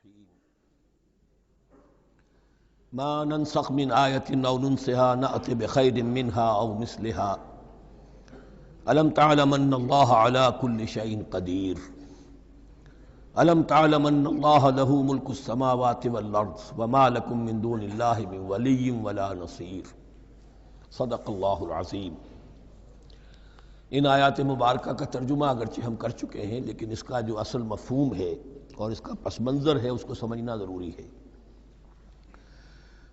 الرحیم ما ننسخ من آیۃ او ننسها نأت بخیر منها او مثلها الم تعلم ان اللہ علی کل شیء قدیر الم تعلم ان اللہ له ملک السماوات والارض وما لکم من دون اللہ من ولی ولا نصیر صدق اللہ العظیم۔ ان آیات مبارکہ کا ترجمہ اگرچہ ہم کر چکے ہیں، لیکن اس کا جو اصل مفہوم ہے اور اس کا پس منظر ہے اس کو سمجھنا ضروری ہے۔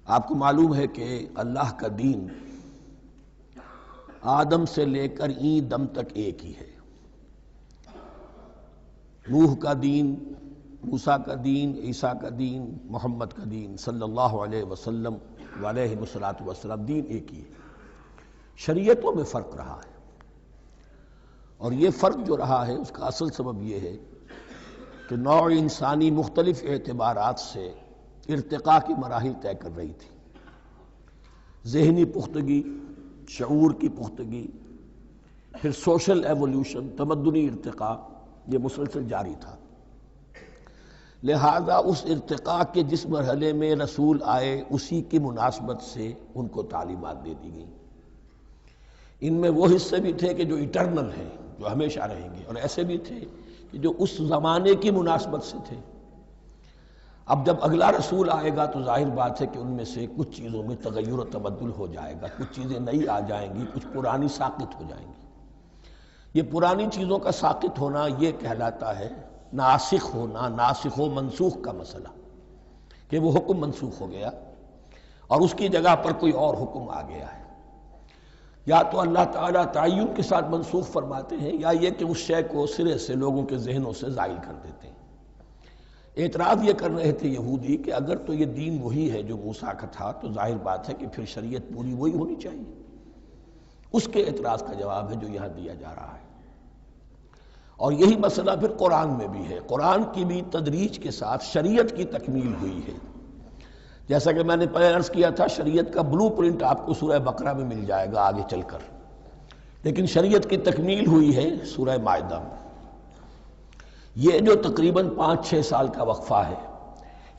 آپ کو معلوم ہے کہ اللہ کا دین آدم سے لے کر این دم تک ایک ہی ہے۔ نوح کا دین، موسیٰ کا دین، عیسیٰ کا دین، محمد کا دین صلی اللہ علیہ وسلم علیہ الصلوۃ دین ایک ہی ہے۔ شریعتوں میں فرق رہا ہے، اور یہ فرق جو رہا ہے اس کا اصل سبب یہ ہے کہ نوع انسانی مختلف اعتبارات سے ارتقاء کی مراحل طے کر رہی تھی۔ ذہنی پختگی، شعور کی پختگی، پھر سوشل ایولیوشن، تمدنی ارتقاء، یہ مسلسل جاری تھا۔ لہذا اس ارتقاء کے جس مرحلے میں رسول آئے اسی کی مناسبت سے ان کو تعلیمات دے دی گئیں۔ ان میں وہ حصے بھی تھے کہ جو ایٹرنل ہیں، جو ہمیشہ رہیں گے، اور ایسے بھی تھے کہ جو اس زمانے کی مناسبت سے تھے۔ اب جب اگلا رسول آئے گا تو ظاہر بات ہے کہ ان میں سے کچھ چیزوں میں تغیر و تبدل ہو جائے گا، کچھ چیزیں نئی آ جائیں گی، کچھ پرانی ساقط ہو جائیں گی۔ یہ پرانی چیزوں کا ساقط ہونا یہ کہلاتا ہے ناسخ ہونا، ناسخ و منسوخ کا مسئلہ، کہ وہ حکم منسوخ ہو گیا اور اس کی جگہ پر کوئی اور حکم آ گیا ہے۔ یا تو اللہ تعالیٰ تعین کے ساتھ منسوخ فرماتے ہیں، یا یہ کہ اس شے کو سرے سے لوگوں کے ذہنوں سے زائل کر دیتے ہیں۔ اعتراض یہ کر رہے تھے یہودی کہ اگر تو یہ دین وہی ہے جو موسیٰ کا تھا تو ظاہر بات ہے کہ پھر شریعت پوری وہی ہونی چاہیے۔ اس کے اعتراض کا جواب ہے جو یہاں دیا جا رہا ہے، اور یہی مسئلہ پھر قرآن میں بھی ہے۔ قرآن کی بھی تدریج کے ساتھ شریعت کی تکمیل ہوئی ہے۔ جیسا کہ میں نے پہلے عرض کیا تھا، شریعت کا بلو پرنٹ آپ کو سورہ بقرہ میں مل جائے گا آگے چل کر، لیکن شریعت کی تکمیل ہوئی ہے سورہ مائدہ میں۔ یہ جو تقریباً 5-6 سال کا وقفہ ہے،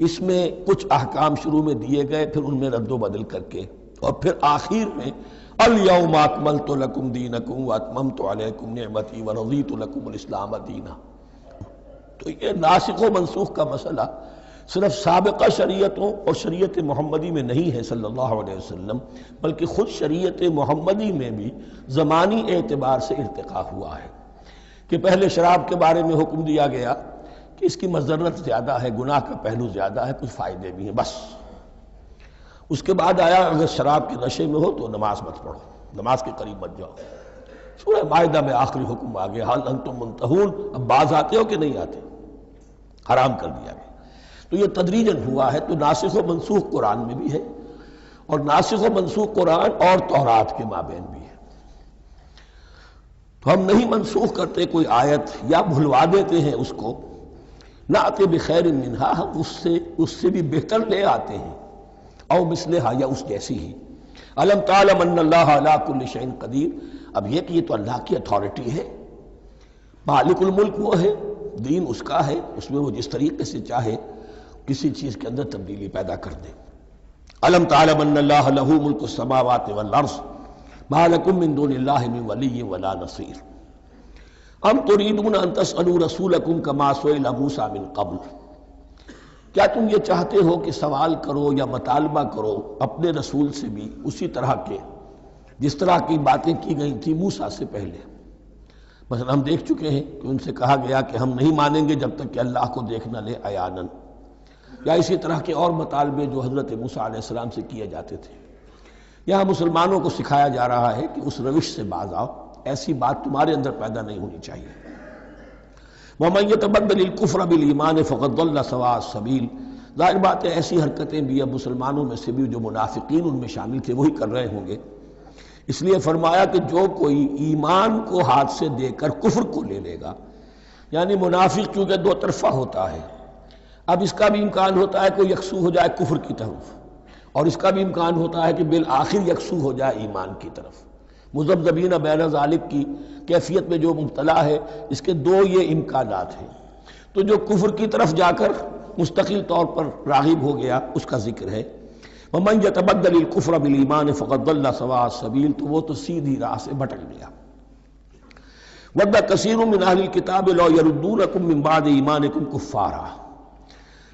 اس میں کچھ احکام شروع میں دیے گئے، پھر ان میں رد و بدل کر کے، اور پھر آخر میں الیوم اکملت لکم دینکم واتممت علیکم نعمتی ورضیت لکم الاسلام دینا۔ تو یہ ناسخ و منسوخ کا مسئلہ صرف سابقہ شریعتوں اور شریعت محمدی میں نہیں ہے صلی اللہ علیہ وسلم، بلکہ خود شریعت محمدی میں بھی زمانی اعتبار سے ارتقاء ہوا ہے کہ پہلے شراب کے بارے میں حکم دیا گیا کہ اس کی مضرت زیادہ ہے، گناہ کا پہلو زیادہ ہے، کچھ فائدے بھی ہیں بس۔ اس کے بعد آیا اگر شراب کے نشے میں ہو تو نماز مت پڑھو، نماز کے قریب مت جاؤ۔ سورہ مائدہ میں آخری حکم آ گیا، حل انتم منتہون، اب باز آتے ہو کہ نہیں آتے، حرام کر دیا گیا۔ تو یہ تدریجاً ہوا ہے۔ تو ناسخ و منسوخ قرآن میں بھی ہے، اور ناسخ و منسوخ قرآن اور تورات کے مابین بھی ہے۔ تو ہم نہیں منسوخ کرتے کوئی آیت یا بھلوا دیتے ہیں اس کو، نأت بخیر منہا، ہم اس سے بھی بہتر لے آتے ہیں، او مثلہا، یا اس جیسی ہی۔ الم تعلم ان اللہ علی کل شیء قدیر، اب یہ کہ یہ تو اللہ کی اتھارٹی ہے، مالک الملک وہ ہے، دین اس کا ہے، اس میں وہ جس طریقے سے چاہے کسی چیز کے اندر تبدیلی پیدا کر دے۔ الم تعلم ان اللہ لہ ملک السماوات والارض ما لکم من دون اللہ من ولی ولا نصیر ام تریدون ان تسألوا رسولکم کما سئل موسیٰ من قبل، کیا تم یہ چاہتے ہو کہ سوال کرو یا مطالبہ کرو اپنے رسول سے بھی اسی طرح کے جس طرح کی باتیں کی گئی تھی موسیٰ سے پہلے؟ مثلا ہم دیکھ چکے ہیں کہ ان سے کہا گیا کہ ہم نہیں مانیں گے جب تک کہ اللہ کو دیکھ نہ لے عیاناً، یا اسی طرح کے اور مطالبے جو حضرت موسیٰ علیہ السلام سے کیے جاتے تھے۔ یہاں مسلمانوں کو سکھایا جا رہا ہے کہ اس روش سے باز آؤ، ایسی بات تمہارے اندر پیدا نہیں ہونی چاہیے۔ وَمَن يَتَبَدَّلِ الْكُفْرَ بِالْإِيمَانِ فَقَدْ ضَلَّ سَوَاءَ السَّبِيلِ، ظاہر بات ہے ایسی حرکتیں بھی اب مسلمانوں میں سے بھی جو منافقین ان میں شامل تھے وہی کر رہے ہوں گے۔ اس لیے فرمایا کہ جو کوئی ایمان کو ہاتھ سے دے کر کفر کو لے لے گا، یعنی منافق چونکہ دو طرفہ ہوتا ہے، اب اس کا بھی امکان ہوتا ہے کہ یکسو ہو جائے کفر کی طرف، اور اس کا بھی امکان ہوتا ہے کہ بالآخر یکسو ہو جائے ایمان کی طرف۔ مذبذبین بین ذالک کی کیفیت میں جو مبتلا ہے، اس کے دو یہ امکانات ہیں۔ تو جو کفر کی طرف جا کر مستقل طور پر راغب ہو گیا، اس کا ذکر ہے۔ وَمَنْ يَتَبَدَّلِ الْكُفْرَ بِالْإِيمَانِ فَقَدْ ضَلَّ سَوَاءَ السَّبِيلِ، تو وہ تو سیدھی راہ سے بھٹک گیا۔ وَدَّ كَثِيرٌ مِّنْ أَهْلِ الْكِتَابِ لَوْ يَرُدُّونَكُم مِّن بَعْدِ إِيمَانِكُمْ كُفَّارًا،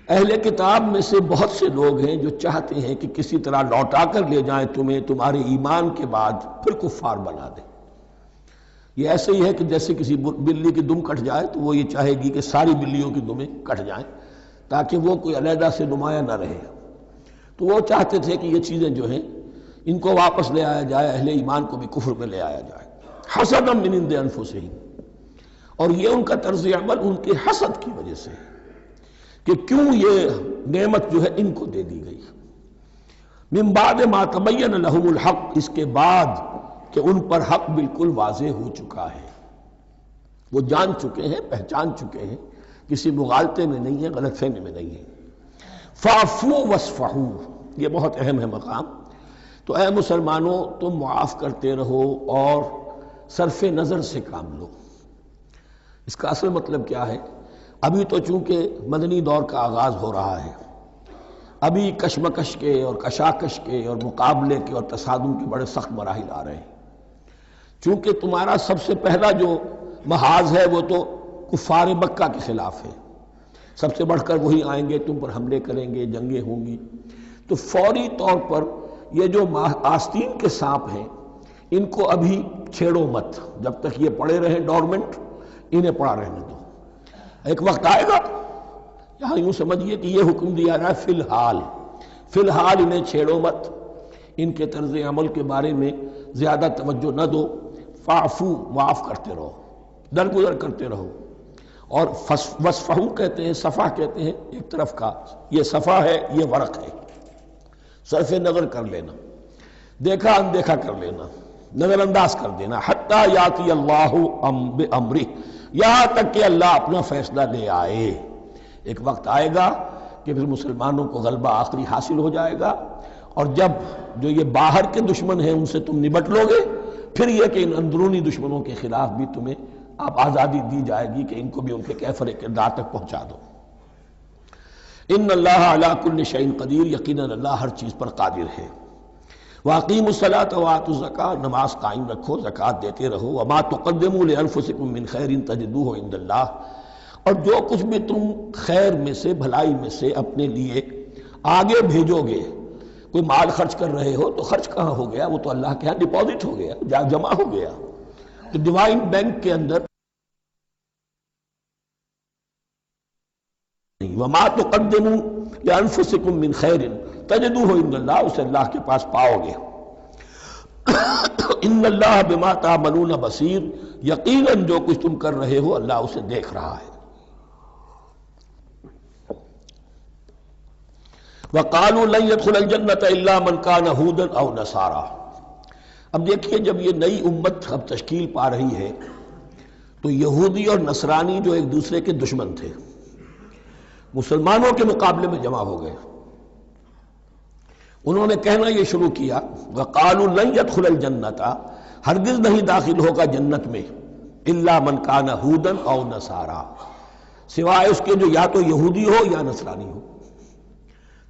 اہل کتاب میں سے بہت سے لوگ ہیں جو چاہتے ہیں کہ کسی طرح لوٹا کر لے جائیں تمہیں تمہارے ایمان کے بعد، پھر کفار بنا دیں۔ یہ ایسے ہی ہے کہ جیسے کسی بلی کی دم کٹ جائے تو وہ یہ چاہے گی کہ ساری بلیوں کی دمیں کٹ جائیں تاکہ وہ کوئی علیحدہ سے نمایاں نہ رہے۔ تو وہ چاہتے تھے کہ یہ چیزیں جو ہیں ان کو واپس لے آیا جائے، اہل ایمان کو بھی کفر میں لے آیا جائے۔ حسدا من عند انفسہم، اور یہ ان کا طرز عمل ان کے حسد کی وجہ سے کہ کیوں یہ نعمت جو ہے ان کو دے دی گئی۔ من بعد ما تبین لہم الحق، اس کے بعد کہ ان پر حق بالکل واضح ہو چکا ہے، وہ جان چکے ہیں، پہچان چکے ہیں، کسی مغالطے میں نہیں ہے، غلط فہمی میں نہیں ہے۔ فاعفوا واصفحوا، یہ بہت اہم ہے مقام۔ تو اے مسلمانوں، تم معاف کرتے رہو اور صرف نظر سے کام لو۔ اس کا اصل مطلب کیا ہے؟ ابھی تو چونکہ مدنی دور کا آغاز ہو رہا ہے، ابھی کشمکش کے اور کشاکش کے اور مقابلے کے اور تصادم کے بڑے سخت مراحل آ رہے ہیں۔ چونکہ تمہارا سب سے پہلا جو محاذ ہے وہ تو کفار مکہ کے خلاف ہے، سب سے بڑھ کر وہی آئیں گے، تم پر حملے کریں گے، جنگیں ہوں گی۔ تو فوری طور پر یہ جو آستین کے سانپ ہیں ان کو ابھی چھیڑو مت، جب تک یہ پڑے رہیں ڈورمنٹ، انہیں پڑا رہنے دو۔ ایک وقت آئے گا، یہاں یوں سمجھیے کہ یہ حکم دیا رہا ہے فی الحال انہیں چھیڑو مت، ان کے طرز عمل کے بارے میں زیادہ توجہ نہ دو۔ فاعفو، معاف کرتے رہو، درگزر کرتے رہو۔ اور وصفحو کہتے ہیں، صفح کہتے ہیں ایک طرف کا، یہ صفح ہے، یہ ورق ہے، صرف نظر کر لینا، دیکھا اندیکھا کر لینا، نظر انداز کر دینا۔ حتی یاتی اللہ بامرہ، یہاں تک کہ اللہ اپنا فیصلہ لے آئے۔ ایک وقت آئے گا کہ پھر مسلمانوں کو غلبہ آخری حاصل ہو جائے گا، اور جب جو یہ باہر کے دشمن ہیں ان سے تم نبٹ لو گے، پھر یہ کہ ان اندرونی دشمنوں کے خلاف بھی تمہیں اب آزادی دی جائے گی کہ ان کو بھی ان کے کیفر کردار تک پہنچا دو۔ ان اللہ علی کل شیء قدیر، یقیناً اللہ ہر چیز پر قادر ہے۔ واقیموا الصلاۃ وآتوا الزکاۃ، نماز قائم رکھو، زکوٰۃ دیتے رہو۔ وما تقدموا لانفسکم من خیر تجدوہ عند اللہ، اور جو کچھ بھی تم خیر میں سے، بھلائی میں سے اپنے لیے آگے بھیجو گے، کوئی مال خرچ کر رہے ہو تو خرچ کہاں ہو گیا؟ وہ تو اللہ کے ہاں ڈپازٹ ہو گیا، جمع ہو گیا۔ تو ڈیوائن بینک کے اندر وما تقدموا لانفسکم من خیر تجدوہ عند اللہ، اسے اللہ کے پاس پاؤ گے۔ ان اللہ بما تعملون بصیر، یقیناً جو کچھ تم کر رہے ہو اللہ اسے دیکھ رہا ہے۔ وقالوا لن يدخل الجنة الا من كان هودا او نصارى۔ اب دیکھیے، جب یہ نئی امت اب تشکیل پا رہی ہے تو یہودی اور نصرانی جو ایک دوسرے کے دشمن تھے، مسلمانوں کے مقابلے میں جمع ہو گئے۔ انہوں نے کہنا یہ شروع کیا، وقالوا لن يدخل الجنة، ہرگز نہیں داخل ہوگا جنت میں، الا من كان هودا او نصارى، سوائے اس کے جو یا تو یہودی ہو یا نصرانی ہو۔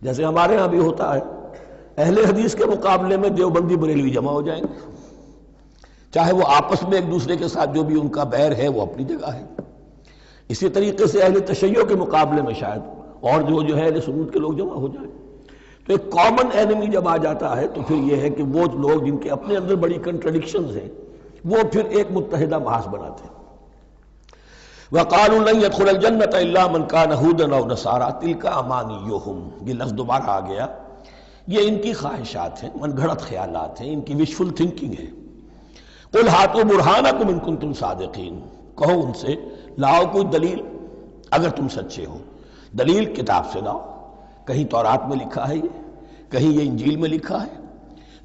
جیسے ہمارے ہاں بھی ہوتا ہے، اہل حدیث کے مقابلے میں دیوبندی بریلوی جمع ہو جائیں گے، چاہے وہ آپس میں ایک دوسرے کے ساتھ جو بھی ان کا بیر ہے وہ اپنی جگہ ہے۔ اسی طریقے سے اہل تشیع کے مقابلے میں شاید اور جو ہے اہل سنت کے لوگ جمع ہو جائیں۔ تو ایک کامن اینمی جب آ جاتا ہے تو پھر یہ ہے کہ وہ لوگ جن کے اپنے اندر بڑی کنٹرڈکشنز ہیں وہ پھر ایک متحدہ محاذ بناتے ہیں۔ وقالوا لن يدخل الجنة الا من كان هودا او نصارى تلك امانيهم، یہ لفظ دوبارہ آ گیا، یہ ان کی خواہشات ہیں، من گھڑت خیالات ہیں، ان کی وشفل تھنکنگ ہے۔ قل هاتوا برهانكم ان كنتم صادقين، کہو ان سے لاؤ کوئی دلیل اگر تم سچے ہو۔ دلیل کتاب سے لاؤ، کہیں تورات میں لکھا ہے یہ، کہیں یہ انجیل میں لکھا ہے؟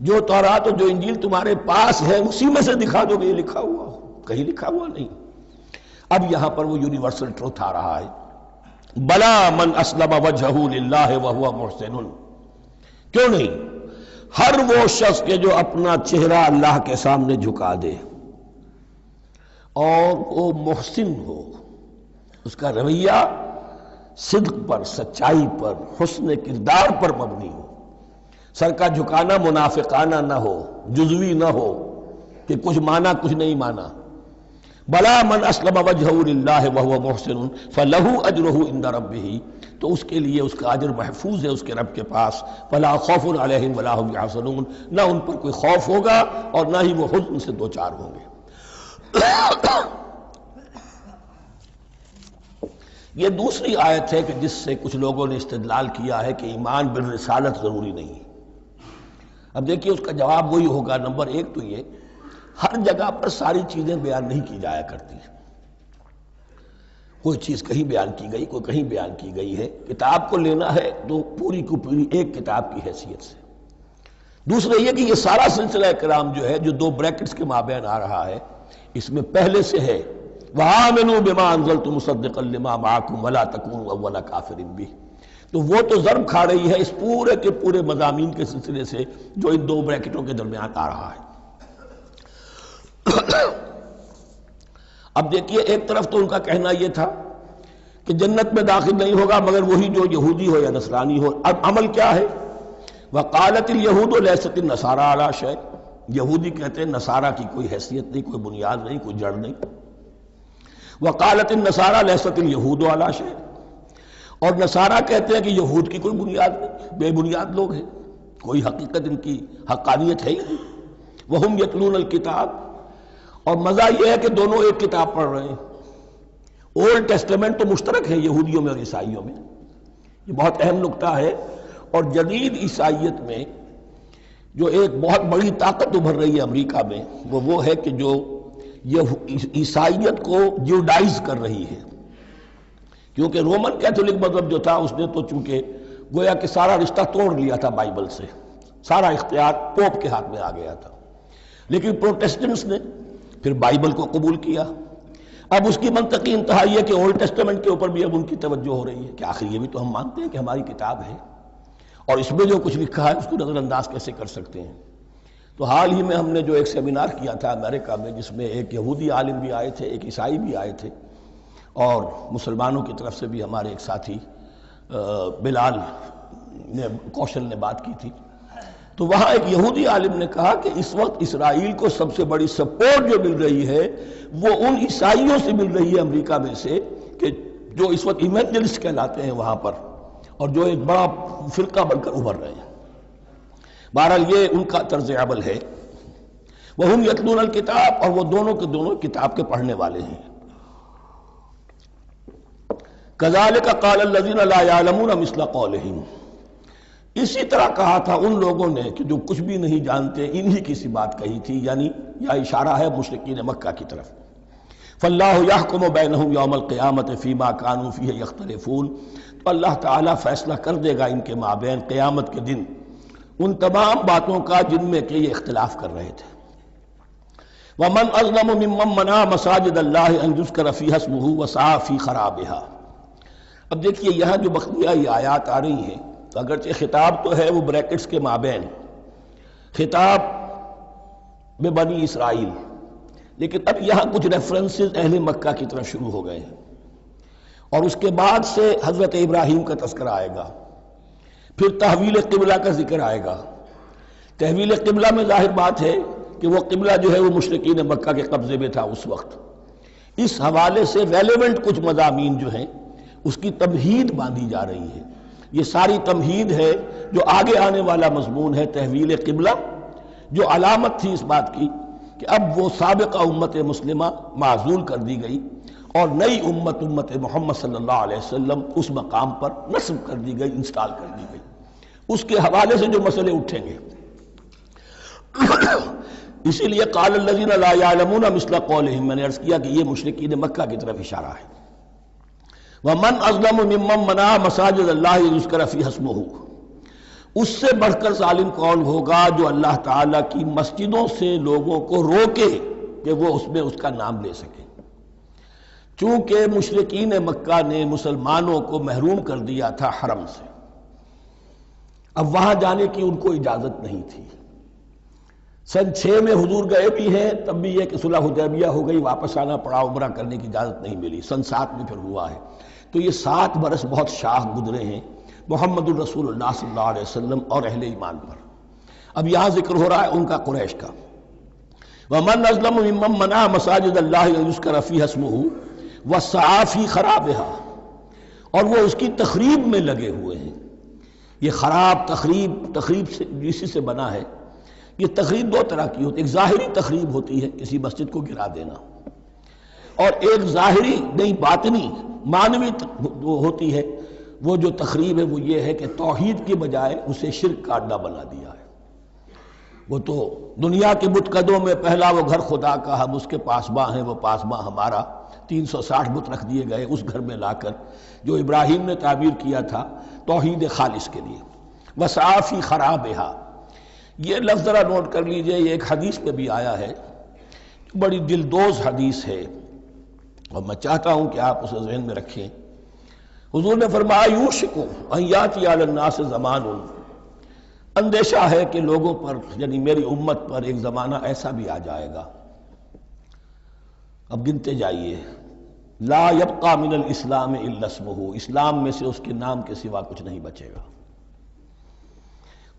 جو تورات اور جو انجیل تمہارے پاس ہے اسی میں سے دکھا دو کہ یہ لکھا ہوا ہو، کہیں لکھا ہوا نہیں۔ اب یہاں پر وہ یونیورسل ٹروتھ آ رہا ہے، بلا من اسلم وجہہ للہ وہو محسن، کیوں نہیں؟ ہر وہ شخص کے جو اپنا چہرہ اللہ کے سامنے جھکا دے اور وہ محسن ہو، اس کا رویہ صدق پر، سچائی پر، حسن کردار پر مبنی ہو، سر کا جھکانا منافقانہ نہ ہو، جزوی نہ ہو کہ کچھ مانا کچھ نہیں مانا۔ بلا من اسلم وجہہ للہ وہو محسن فلہ اجرہ عند ربہ، تو اس کے لیے اس کا اجر محفوظ ہے اس کے رب کے پاس۔ فلا خوف علیہم ولا هم یحزنون، نہ ان پر کوئی خوف ہوگا اور نہ ہی وہ حزن سے دوچار ہوں گے۔ یہ دوسری آیت ہے کہ جس سے کچھ لوگوں نے استدلال کیا ہے کہ ایمان بالرسالت ضروری نہیں۔ اب دیکھیے اس کا جواب وہی ہوگا، نمبر ایک تو یہ ہر جگہ پر ساری چیزیں بیان نہیں کی جایا کرتی، کوئی چیز کہیں بیان کی گئی، کوئی کہیں بیان کی گئی ہے۔ کتاب کو لینا ہے تو پوری کو پوری ایک کتاب کی حیثیت سے۔ دوسرا یہ کہ یہ سارا سلسلہ کرام جو ہے، جو دو بریکٹس کے مابین آ رہا ہے، اس میں پہلے سے ہے وَآمِنُوا بِمَا أَنزَلْتُ مُصَدِّقًا لِمَا مَعَكُمْ وَلَا تَكُونُوا أَوَّلَ كَافِرٍ بِهِ، تو وہ تو ضرب کھا رہی ہے اس پورے کے پورے مضامین کے سلسلے سے جو ان دو بریکٹوں کے درمیان آ رہا ہے۔ اب دیکھیے ایک طرف تو ان کا کہنا یہ تھا کہ جنت میں داخل نہیں ہوگا مگر وہی جو یہودی ہو یا نصرانی ہو۔ اب عمل کیا ہے؟ وَقَالَتِ الْيَهُودُ لَيْسَتِ النَّصَارَىٰ عَلَىٰ شَيْءٍ، یہودی کہتے ہیں نصارہ کی کوئی حیثیت نہیں، کوئی بنیاد نہیں، کوئی جڑ نہیں۔ وقالت النصارى ليست اليهود على شيء، اور نصارہ کہتے ہیں کہ یہود کی کوئی بنیاد نہیں، بے بنیاد لوگ ہیں، کوئی حقیقت ان کی حقانیت ہے ہی نہیں۔ وہم یتلون الکتاب، اور مزہ یہ ہے کہ دونوں ایک کتاب پڑھ رہے ہیں۔ اولڈ ٹیسٹمنٹ تو مشترک ہے یہودیوں میں اور عیسائیوں میں، یہ بہت اہم نکتہ ہے۔ اور جدید عیسائیت میں جو ایک بہت بڑی طاقت ابھر رہی ہے امریکہ میں، وہ ہے کہ جو یہ عیسائیت کو جیوڈائز کر رہی ہے، کیونکہ رومن کیتھولک مذہب جو تھا اس نے تو چونکہ گویا کہ سارا رشتہ توڑ لیا تھا بائبل سے، سارا اختیار پوپ کے ہاتھ میں آ گیا تھا، لیکن پروٹیسٹنٹس نے پھر بائبل کو قبول کیا۔ اب اس کی منطقی انتہا یہ کہ اولڈ ٹیسٹمنٹ کے اوپر بھی اب ان کی توجہ ہو رہی ہے کہ آخر یہ بھی تو ہم مانتے ہیں کہ ہماری کتاب ہے، اور اس میں جو کچھ لکھا ہے اس کو نظر انداز کیسے کر سکتے ہیں۔ تو حال ہی میں ہم نے جو ایک سیمینار کیا تھا امریکہ میں، جس میں ایک یہودی عالم بھی آئے تھے، ایک عیسائی بھی آئے تھے، اور مسلمانوں کی طرف سے بھی ہمارے ایک ساتھی بلال کوشل نے بات کی تھی، تو وہاں ایک یہودی عالم نے کہا کہ اس وقت اسرائیل کو سب سے بڑی سپورٹ جو مل رہی ہے وہ ان عیسائیوں سے مل رہی ہے امریکہ میں سے، کہ جو اس وقت ایونجلسٹ کہلاتے ہیں وہاں پر، اور جو ایک بڑا فرقہ بن کر ابھر رہے ہیں۔ بہرحال یہ ان کا طرز عمل ہے۔ وہم یتلون الکتاب، اور وہ دونوں کے دونوں کتاب کے پڑھنے والے ہیں۔ کذالک قال الذین لا یعلمون مثل قولہم، اسی طرح کہا تھا ان لوگوں نے کہ جو کچھ بھی نہیں جانتے، انہی کی سی بات کہی تھی، یعنی یہ اشارہ ہے مشرکین مکہ کی طرف۔ فاللہ یحکم بینہم یوم القیامۃ فیما کانوا فیہ یختلفون، تو اللہ تعالیٰ فیصلہ کر دے گا ان کے مابین قیامت کے دن ان تمام باتوں کا جن میں کہ یہ اختلاف کر رہے تھے۔ وَمَنْ أَظْلَمُ مِمَّنْ مَنَعَ مَسَاجِدَ اللَّهِ أَنْ يُذْكَرَ فِيهَا اسْمُهُ وَسَعَىٰ فِي خَرَابِهَا۔ اب دیکھیے یہاں جو بقیہ یہ آیات آ رہی ہیں، تو اگرچہ خطاب تو ہے وہ بریکٹس کے مابین، خطاب بنی اسرائیل، لیکن اب یہاں کچھ ریفرنسز اہل مکہ کی طرف شروع ہو گئے ہیں، اور اس کے بعد سے حضرت ابراہیم کا تذکرہ آئے گا، پھر تحویل قبلہ کا ذکر آئے گا۔ تحویل قبلہ میں ظاہر بات ہے کہ وہ قبلہ جو ہے وہ مشرکین مکہ کے قبضے میں تھا اس وقت۔ اس حوالے سے ریلیونٹ کچھ مضامین جو ہیں اس کی تمہید باندھی جا رہی ہے۔ یہ ساری تمہید ہے جو آگے آنے والا مضمون ہے تحویل قبلہ، جو علامت تھی اس بات کی کہ اب وہ سابقہ امت مسلمہ معزول کر دی گئی اور نئی امت محمد صلی اللہ علیہ وسلم اس مقام پر نصب کر دی گئی، انسٹال کر دی گئی۔ اس کے حوالے سے جو مسئلے اٹھیں گے، اسی لیے قال الذین لا یعلمون مثل قولہم، میں نے عرض کیا کہ یہ مشرکین مکہ کی طرف اشارہ ہے۔ وَمَنْ أَظْلَمُ مِمَّنْ مَنَعَ مَسَاجِدَ اللَّهِ يُذْكَرَ فِيهَا اسْمُهُ، اس سے بڑھ کر ظالم کون ہوگا جو اللہ تعالیٰ کی مسجدوں سے لوگوں کو روکے کہ وہ اس میں اس کا نام لے سکے۔ چونکہ مشرکین مکہ نے مسلمانوں کو محروم کر دیا تھا حرم سے، اب وہاں جانے کی ان کو اجازت نہیں تھی۔ سن 6 میں حضور گئے بھی ہیں، تب بھی یہ کہ صلح حدیبیہ ہو گئی، واپس آنا پڑا، عمرہ کرنے کی اجازت نہیں ملی۔ سن 7 میں پھر ہوا ہے، تو یہ 7 برس بہت شاخ گزرے ہیں محمد الرسول اللہ صلی اللہ علیہ وسلم اور اہل ایمان پر. اب یہاں ذکر ہو رہا ہے ان کا قریش کا. وَمَنْ أَظْلَمُ مِمَّنْ مَنَعَ مَسَاجِدَ اللَّهِ أَن يُذْكَرَ فِيهَا اسْمُهُ وَسَعَىٰ فِي خَرَابِهَا، اور وہ اس کی تخریب میں لگے ہوئے ہیں. یہ خراب تخریب سے اسی سے بنا ہے. یہ تخریب 2 طرح کی ہوتی ہے. ایک ظاہری تخریب ہوتی ہے، کسی مسجد کو گرا دینا، اور ایک ظاہری نہیں باطنی معنوی ہوتی ہے. وہ جو تخریب ہے وہ یہ ہے کہ توحید کی بجائے اسے شرک کا اڈا بنا دیا ہے. وہ تو دنیا کے بتکدوں میں پہلا وہ گھر خدا کا، ہم اس کے پاسباں ہیں، وہ پاسباں ہمارا. 360 بت رکھ دیے گئے اس گھر میں لا کر جو ابراہیم نے تعبیر کیا تھا توحید خالص کے لیے. وَسَعَىٰ فِي خَرَابِهَا، یہ لفظ ذرا نوٹ کر لیجئے. یہ ایک حدیث میں بھی آیا ہے، بڑی دلدوز حدیث ہے، اور میں چاہتا ہوں کہ آپ اسے ذہن میں رکھیں. حضور نے فرمایا یوشک ان یاتی علی الناس زمان، اندیشہ ہے کہ لوگوں پر یعنی میری امت پر ایک زمانہ ایسا بھی آ جائے گا. اب گنتے جائیے. لا یبقى من الاسلام الا اسمہ، اسلام میں سے اس کے نام کے سوا کچھ نہیں بچے گا.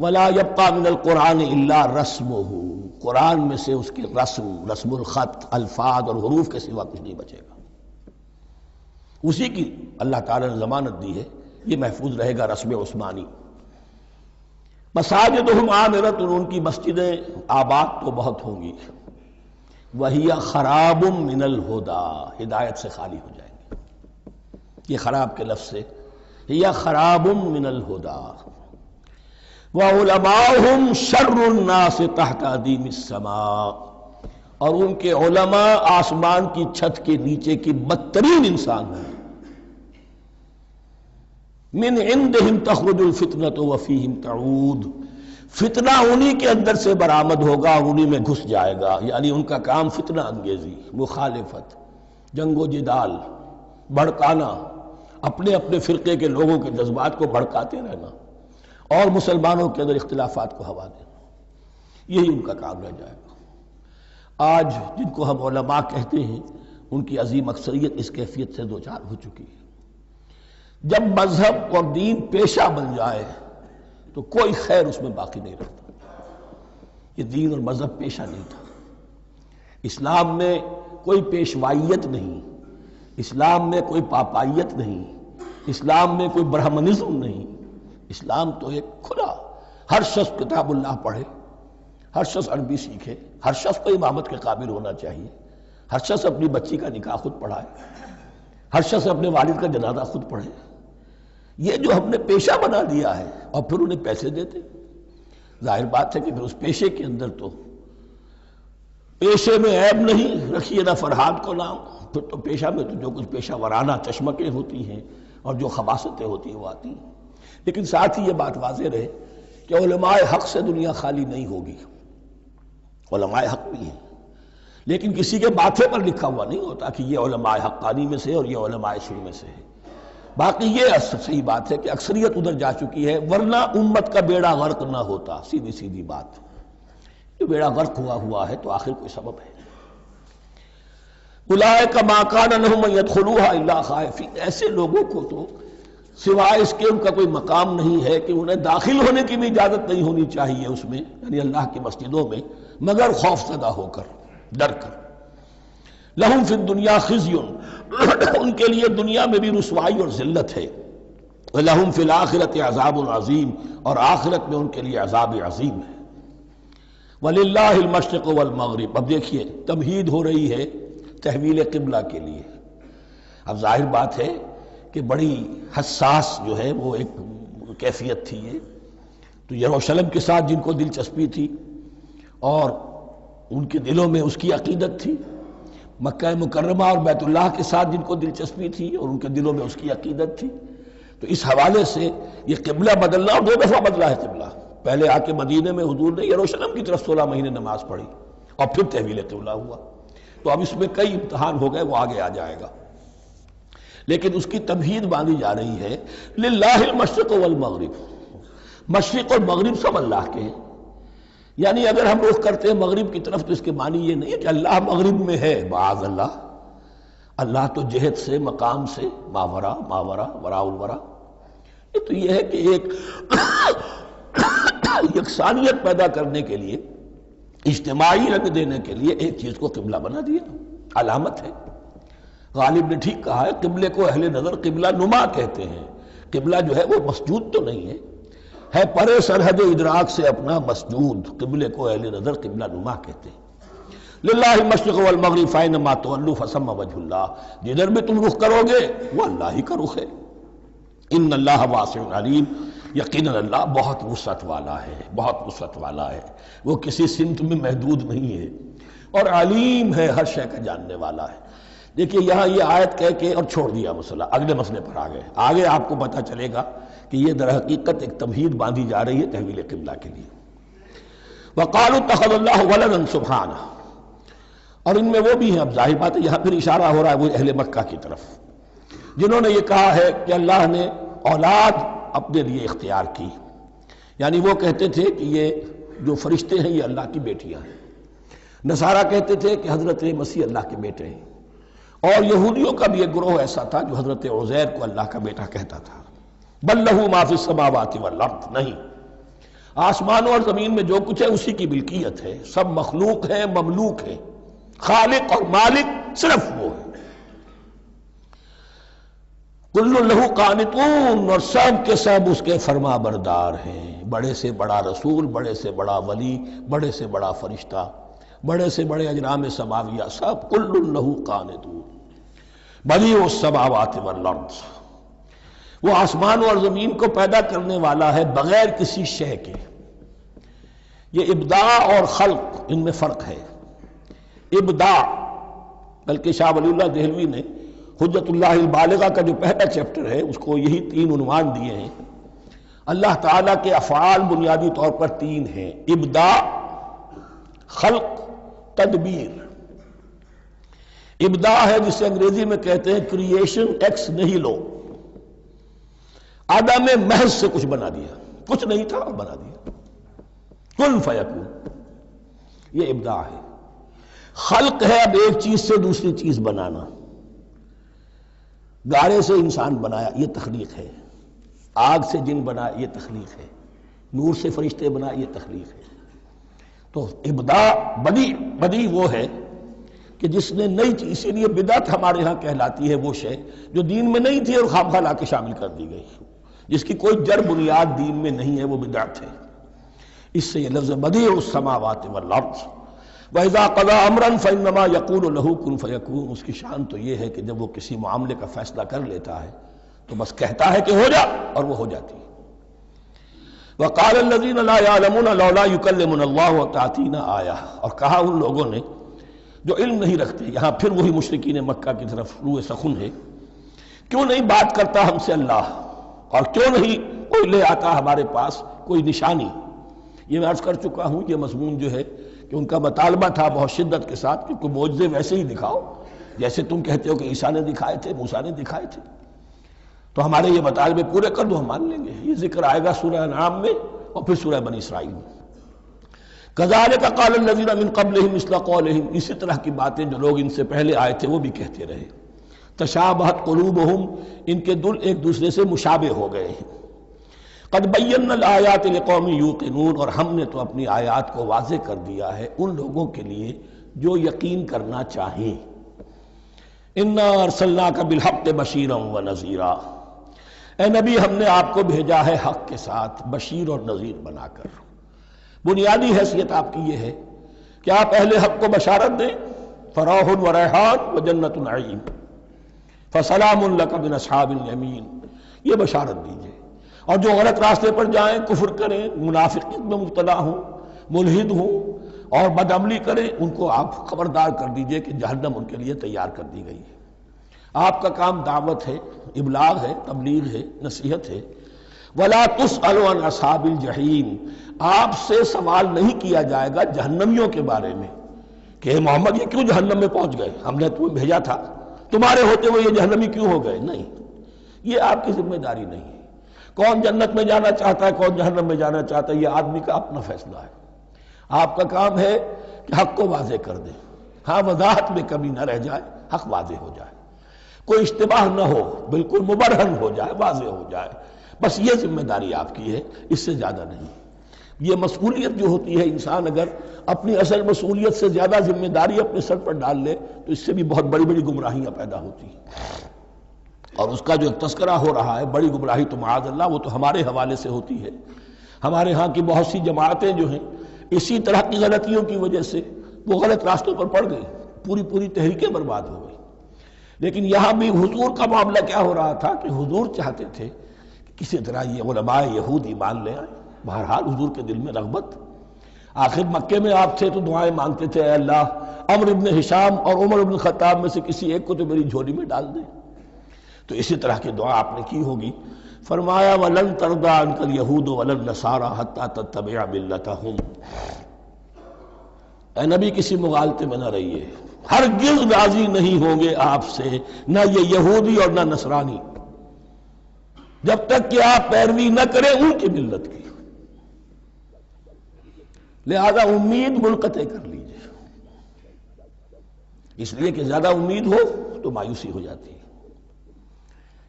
ولا يبقى من القرآن الا رسمہ، قرآن میں سے اس کے رسم الخط، الفاظ اور حروف کے سوا کچھ نہیں بچے گا. اسی کی اللہ تعالی نے ضمانت دی ہے، یہ محفوظ رہے گا رسم عثمانی. مساجدہم عامرۃ، ان کی مسجدیں آباد تو بہت ہوں گی. وہی خراب من الہدی، ہدایت سے خالی ہو جائیں گے. یہ خراب کے لفظ سے ہی خراب من الہدی. وعلماؤہم شر الناس تحت ادیم السماء، اور ان کے علماء آسمان کی چھت کے نیچے کی بدترین انسان ہیں. من عندہم تخرج الفتنۃ وفیہم تعود، فتنہ انہی کے اندر سے برآمد ہوگا، انہی میں گھس جائے گا. یعنی ان کا کام فتنہ انگیزی، مخالفت، جنگ و جدال، بھڑکانا، اپنے اپنے فرقے کے لوگوں کے جذبات کو بھڑکاتے رہنا اور مسلمانوں کے اندر اختلافات کو ہوا دینا. یہی ان کا کام رہ جائے گا. آج جن کو ہم علماء کہتے ہیں ان کی عظیم اکثریت اس کیفیت سے دوچار ہو چکی ہے. جب مذہب اور دین پیشہ بن جائے تو کوئی خیر اس میں باقی نہیں رہتا. یہ دین اور مذہب پیشہ نہیں تھا. اسلام میں کوئی پیشوائیت نہیں، اسلام میں کوئی پاپائیت نہیں، اسلام میں کوئی برہمنزم نہیں. اسلام تو ایک کھلا، ہر شخص کتاب اللہ پڑھے، ہر شخص عربی سیکھے، ہر شخص کو امامت کے قابل ہونا چاہیے، ہر شخص اپنی بچی کا نکاح خود پڑھائے، ہر شخص اپنے والد کا جنازہ خود پڑھے. یہ جو ہم نے پیشہ بنا دیا ہے اور پھر انہیں پیسے دیتے، ظاہر بات ہے کہ پھر اس پیشے کے اندر تو پیشے میں عیب نہیں، رکھیے نہ فرہاد کو نام. پھر تو پیشہ میں تو جو کچھ پیشہ ورانہ چشمکیں ہوتی ہیں اور جو خباثتیں ہوتی ہیں وہ آتی ہیں. لیکن ساتھ ہی یہ بات واضح رہے کہ علماء حق سے دنیا خالی نہیں ہوگی. علماء حق بھی ہیں، لیکن کسی کے ماتھے پر لکھا ہوا نہیں ہوتا کہ یہ علماء حقانی میں سے اور یہ علماء سو میں سے ہے. باقی یہ صحیح بات ہے کہ اکثریت ادھر جا چکی ہے، ورنہ امت کا بیڑا غرق نہ ہوتا. سیدھی بات. جو بیڑا غرق ہوا ہے تو آخر کوئی سبب ہے. اولئک ما کان لہم ان یدخلوها الا خائفین، ایسے لوگوں کو تو سوائے اس کے ان کا کوئی مقام نہیں ہے کہ انہیں داخل ہونے کی بھی اجازت نہیں ہونی چاہیے اس میں، یعنی اللہ کی مسجدوں میں، مگر خوف زدہ ہو کر، ڈر کر. لہم فی الدنیا خزی، ان کے لیے دنیا میں بھی رسوائی اور ذلت ہے. لہم فی الآخرۃ عذاب عظیم، اور آخرت میں ان کے لیے عذاب عظیم ہے. وللہ المشرق والمغرب. اب دیکھیے تمہید ہو رہی ہے تحویل قبلہ کے لیے. اب ظاہر بات ہے کہ بڑی حساس جو ہے وہ ایک کیفیت تھی. یہ تو یروشلم کے ساتھ جن کو دلچسپی تھی اور ان کے دلوں میں اس کی عقیدت تھی، مکہ مکرمہ اور بیت اللہ کے ساتھ جن کو دلچسپی تھی اور ان کے دلوں میں اس کی عقیدت تھی، تو اس حوالے سے یہ قبلہ بدلنا، اور 2 دفعہ بدلا ہے قبلہ. پہلے آ کے مدینے میں حضور نے یروشلم کی طرف 16 مہینے نماز پڑھی اور پھر تحویل قبلہ ہوا. تو اب اس میں کئی امتحان ہو گئے، وہ آگے آ جائے گا. لیکن اس کی تمہید باندھی جا رہی ہے للہ المشرق والمغرب. مشرق اور مغرب سب اللہ کے ہیں. یعنی اگر ہم رخ کرتے ہیں مغرب کی طرف تو اس کے معنی یہ نہیں ہے کہ اللہ مغرب میں ہے، معاذ اللہ. اللہ تو جہت سے، مقام سے، ماورا ماورا وراء الورا، یہ تو یہ ہے کہ ایک یکسانیت پیدا کرنے کے لیے، اجتماعی رنگ دینے کے لیے ایک چیز کو قبلہ بنا دیا، علامت ہے۔ غالب نے ٹھیک کہا ہے، قبلے کو اہل نظر قبلہ نما کہتے ہیں۔ قبلہ جو ہے وہ مسجود تو نہیں ہے پرے سرحد ادراک سے اپنا مسجود، قبلے کو اہل نظر قبلہ نما کہتے ہیں۔ للہ المشرق والمغرب فینما تولوا فثم وجہ اللہ، جدھر بھی تم رخ کرو گے وہ اللہ ہی کا رخ ہے۔ ان اللہ واسع علیم، یقیناً اللہ بہت وسعت والا ہے، بہت وسعت والا ہے، وہ کسی سمت میں محدود نہیں ہے، اور علیم ہے، ہر شے کا جاننے والا ہے۔ دیکھیے یہاں یہ آیت کہہ کے اور چھوڑ دیا مسئلہ، اگلے مسئلے پر آ گئے۔ آگے آپ کو پتہ چلے گا کہ یہ در حقیقت ایک تمہید باندھی جا رہی ہے تحویل قبلہ کے لیے۔ وقالوا اتخذ اللہ ولدا سبحانہ، اور ان میں وہ بھی ہیں، اب ظاہر بات ہے یہاں پھر اشارہ ہو رہا ہے وہ اہل مکہ کی طرف، جنہوں نے یہ کہا ہے کہ اللہ نے اولاد اپنے لیے اختیار کی، یعنی وہ کہتے تھے کہ یہ جو فرشتے ہیں یہ اللہ کی بیٹیاں ہیں، نصارہ کہتے تھے کہ حضرت مسیح اللہ کے بیٹے ہیں، اور یہودیوں کا بھی ایک گروہ ایسا تھا جو حضرت عزیر کو اللہ کا بیٹا کہتا تھا۔ بل لہ ما فی السماوات والارض، نہیں، آسمانوں اور زمین میں جو کچھ ہے اسی کی ملکیت ہے، سب مخلوق ہیں، مملوک ہیں، خالق اور مالک صرف وہ ہے۔ کل لہ قانتون، اور سب کے سب اس کے فرما بردار ہیں، بڑے سے بڑا رسول، بڑے سے بڑا ولی، بڑے سے بڑا فرشتہ، بڑے سے بڑے اجرام سماویہ، سب کل لہ قانتون، بدیع السماوات والارض، وہ آسمان اور زمین کو پیدا کرنے والا ہے بغیر کسی شے کے۔ یہ ابداع اور خلق، ان میں فرق ہے۔ ابداع، بلکہ شاہ ولی اللہ دہلوی نے حجت اللہ البالغہ کا جو پہلا چیپٹر ہے اس کو یہی 3 عنوان دیے ہیں۔ اللہ تعالیٰ کے افعال بنیادی طور پر 3 ہیں، ابداع، خلق، تدبیر۔ ابداع ہے جسے انگریزی میں کہتے ہیں کریشن ایکس نہیلو، عدم محض سے کچھ بنا دیا، کچھ نہیں تھا اور بنا دیا، کن فیکون، یہ ابداع ہے۔ خلق ہے اب ایک چیز سے دوسری چیز بنانا، گارے سے انسان بنایا، یہ تخلیق ہے، آگ سے جن بنا، یہ تخلیق ہے، نور سے فرشتے بنا، یہ تخلیق ہے۔ تو ابداع، بدیع وہ ہے کہ جس نے نئی چیز، اسی لیے بدعت ہمارے ہاں کہلاتی ہے وہ شے جو دین میں نہیں تھی اور خام خواہ لا کے شامل کر دی گئی، جس کی کوئی جڑ بنیاد دین میں نہیں ہے، وہ بدعت ہے۔ اس سے یہ لفظ بدیع السماوات والارض، وَإِذَا قَضَىٰ أَمْرًا فَإِنَّمَا يَقُولُ لَهُ كُن فَيَكُونُ، اس کی شان تو یہ ہے کہ جب وہ کسی معاملے کا فیصلہ کر لیتا ہے تو بس کہتا ہے کہ ہو جا، اور وہ ہو جاتی ہے۔ وَقَالَ الَّذِينَ لَا يَعْلَمُونَ لَوْلَا يُكَلِّمُنَا اللَّهُ وَتَأْتِينَا آیَةٌ، اور کہا ان لوگوں نے جو علم نہیں رکھتے، یہاں پھر وہی مشرکین مکہ کی طرف روح سخن ہے، کیوں نہیں بات کرتا ہم سے اللہ، اور کیوں نہیں کوئی لے آتا ہمارے پاس کوئی نشانی۔ یہ میں عرض کر چکا ہوں، یہ مضمون جو ہے کہ ان کا مطالبہ تھا بہت شدت کے ساتھ کہ کوئی معجزے ویسے ہی دکھاؤ جیسے تم کہتے ہو کہ عیسیٰ نے دکھائے تھے، موسیٰ نے دکھائے تھے، تو ہمارے یہ مطالبے پورے کر دو، ہم مان لیں گے۔ یہ ذکر آئے گا سورہ انعام میں اور پھر سورہ بنی اسرائیل میں۔ كَذَلِكَ قَالَ الَّذِينَ مِن قَبْلِهِمْ مِثْلَ قَوْلِهِمْ، اسی طرح کی باتیں جو لوگ ان سے پہلے آئے تھے وہ بھی کہتے رہے۔ تشابہت قلوبہم، ان کے دل ایک دوسرے سے مشابہ ہو گئے ہیں۔ قد بینا الآیات لقوم یوقنون، اور ہم نے تو اپنی آیات کو واضح کر دیا ہے ان لوگوں کے لیے جو یقین کرنا چاہیں۔ انا ارسلناک بالحق بشیرا ونذیرا، اے نبی ہم نے آپ کو بھیجا ہے حق کے ساتھ بشیر اور نذیر بنا کر۔ بنیادی حیثیت آپ کی یہ ہے کہ آپ اہل حق کو بشارت دیں، فراح و ریحان و جنت نعیم، فسلام لک من اصحاب الیمین، یہ بشارت دیجئے۔ اور جو غلط راستے پر جائیں، کفر کریں، منافقت میں مبتلا ہوں، ملحد ہوں اور بدعملی کریں، ان کو آپ خبردار کر دیجئے کہ جہنم ان کے لیے تیار کر دی گئی ہے۔ آپ کا کام دعوت ہے، ابلاغ ہے، تبلیغ ہے، نصیحت ہے۔ وَلَا تُسْأَلُ عَنْ أَصْحَابِ الْجَحِيمِ، آپ سے سوال نہیں کیا جائے گا جہنمیوں کے بارے میں کہ اے محمد یہ کیوں جہنم میں پہنچ گئے، ہم نے تمہیں بھیجا تھا، تمہارے ہوتے ہوئے یہ جہنمی کیوں ہو گئے؟ نہیں، یہ آپ کی ذمہ داری نہیں ہے۔ کون جنت میں جانا چاہتا ہے، کون جہنم میں جانا چاہتا ہے، یہ آدمی کا اپنا فیصلہ ہے۔ آپ کا کام ہے کہ حق کو واضح کر دیں، ہاں وضاحت میں کمی نہ رہ جائے، حق واضح ہو جائے۔ کوئی اشتباہ نہ ہو، بالکل مبرہن ہو جائے، واضح ہو جائے، بس یہ ذمہ داری آپ کی ہے، اس سے زیادہ نہیں۔ یہ مسئولیت جو ہوتی ہے، انسان اگر اپنی اصل مسئولیت سے زیادہ ذمہ داری اپنے سر پر ڈال لے تو اس سے بھی بہت بڑی بڑی گمراہیاں پیدا ہوتی ہیں، اور اس کا جو ایک تذکرہ ہو رہا ہے بڑی گمراہی تو معاذ اللہ وہ تو ہمارے حوالے سے ہوتی ہے۔ ہمارے ہاں کی بہت سی جماعتیں جو ہیں اسی طرح کی غلطیوں کی وجہ سے وہ غلط راستوں پر پڑ گئی، پوری تحریکیں برباد ہو گئی۔ لیکن یہاں بھی حضور کا معاملہ کیا ہو رہا تھا کہ حضور چاہتے تھے کہ کسی طرح یہ علماء یہود ایمان لے آئیں۔ بہرحال حضور کے دل میں رغبت، آخر مکے میں آپ تھے تو دعائیں مانگتے تھے، اے اللہ عمرو ابن ہشام اور عمر ابن خطاب میں سے کسی ایک کو تو میری جھولی میں ڈال دے۔ تو اسی طرح کی دعا آپ نے کی ہوگی۔ فرمایا وَلَن تَرْضَىٰ عَنْكَ الْيَهُودُ وَلَا النَّصَارَىٰ حَتَّىٰ تَتَّبِعَ مِلَّتَهُمْ۔ اے نبی کسی مغالطے میں نہ رہیے، ہرگز راضی نہیں ہوں گے آپ سے نہ یہ یہودی اور نہ نصرانی جب تک کہ آپ پیروی نہ کریں ان کی ملت کی۔ لہذا امید منقطع کر لیجیے، اس لیے کہ زیادہ امید ہو تو مایوسی ہو جاتی ہے۔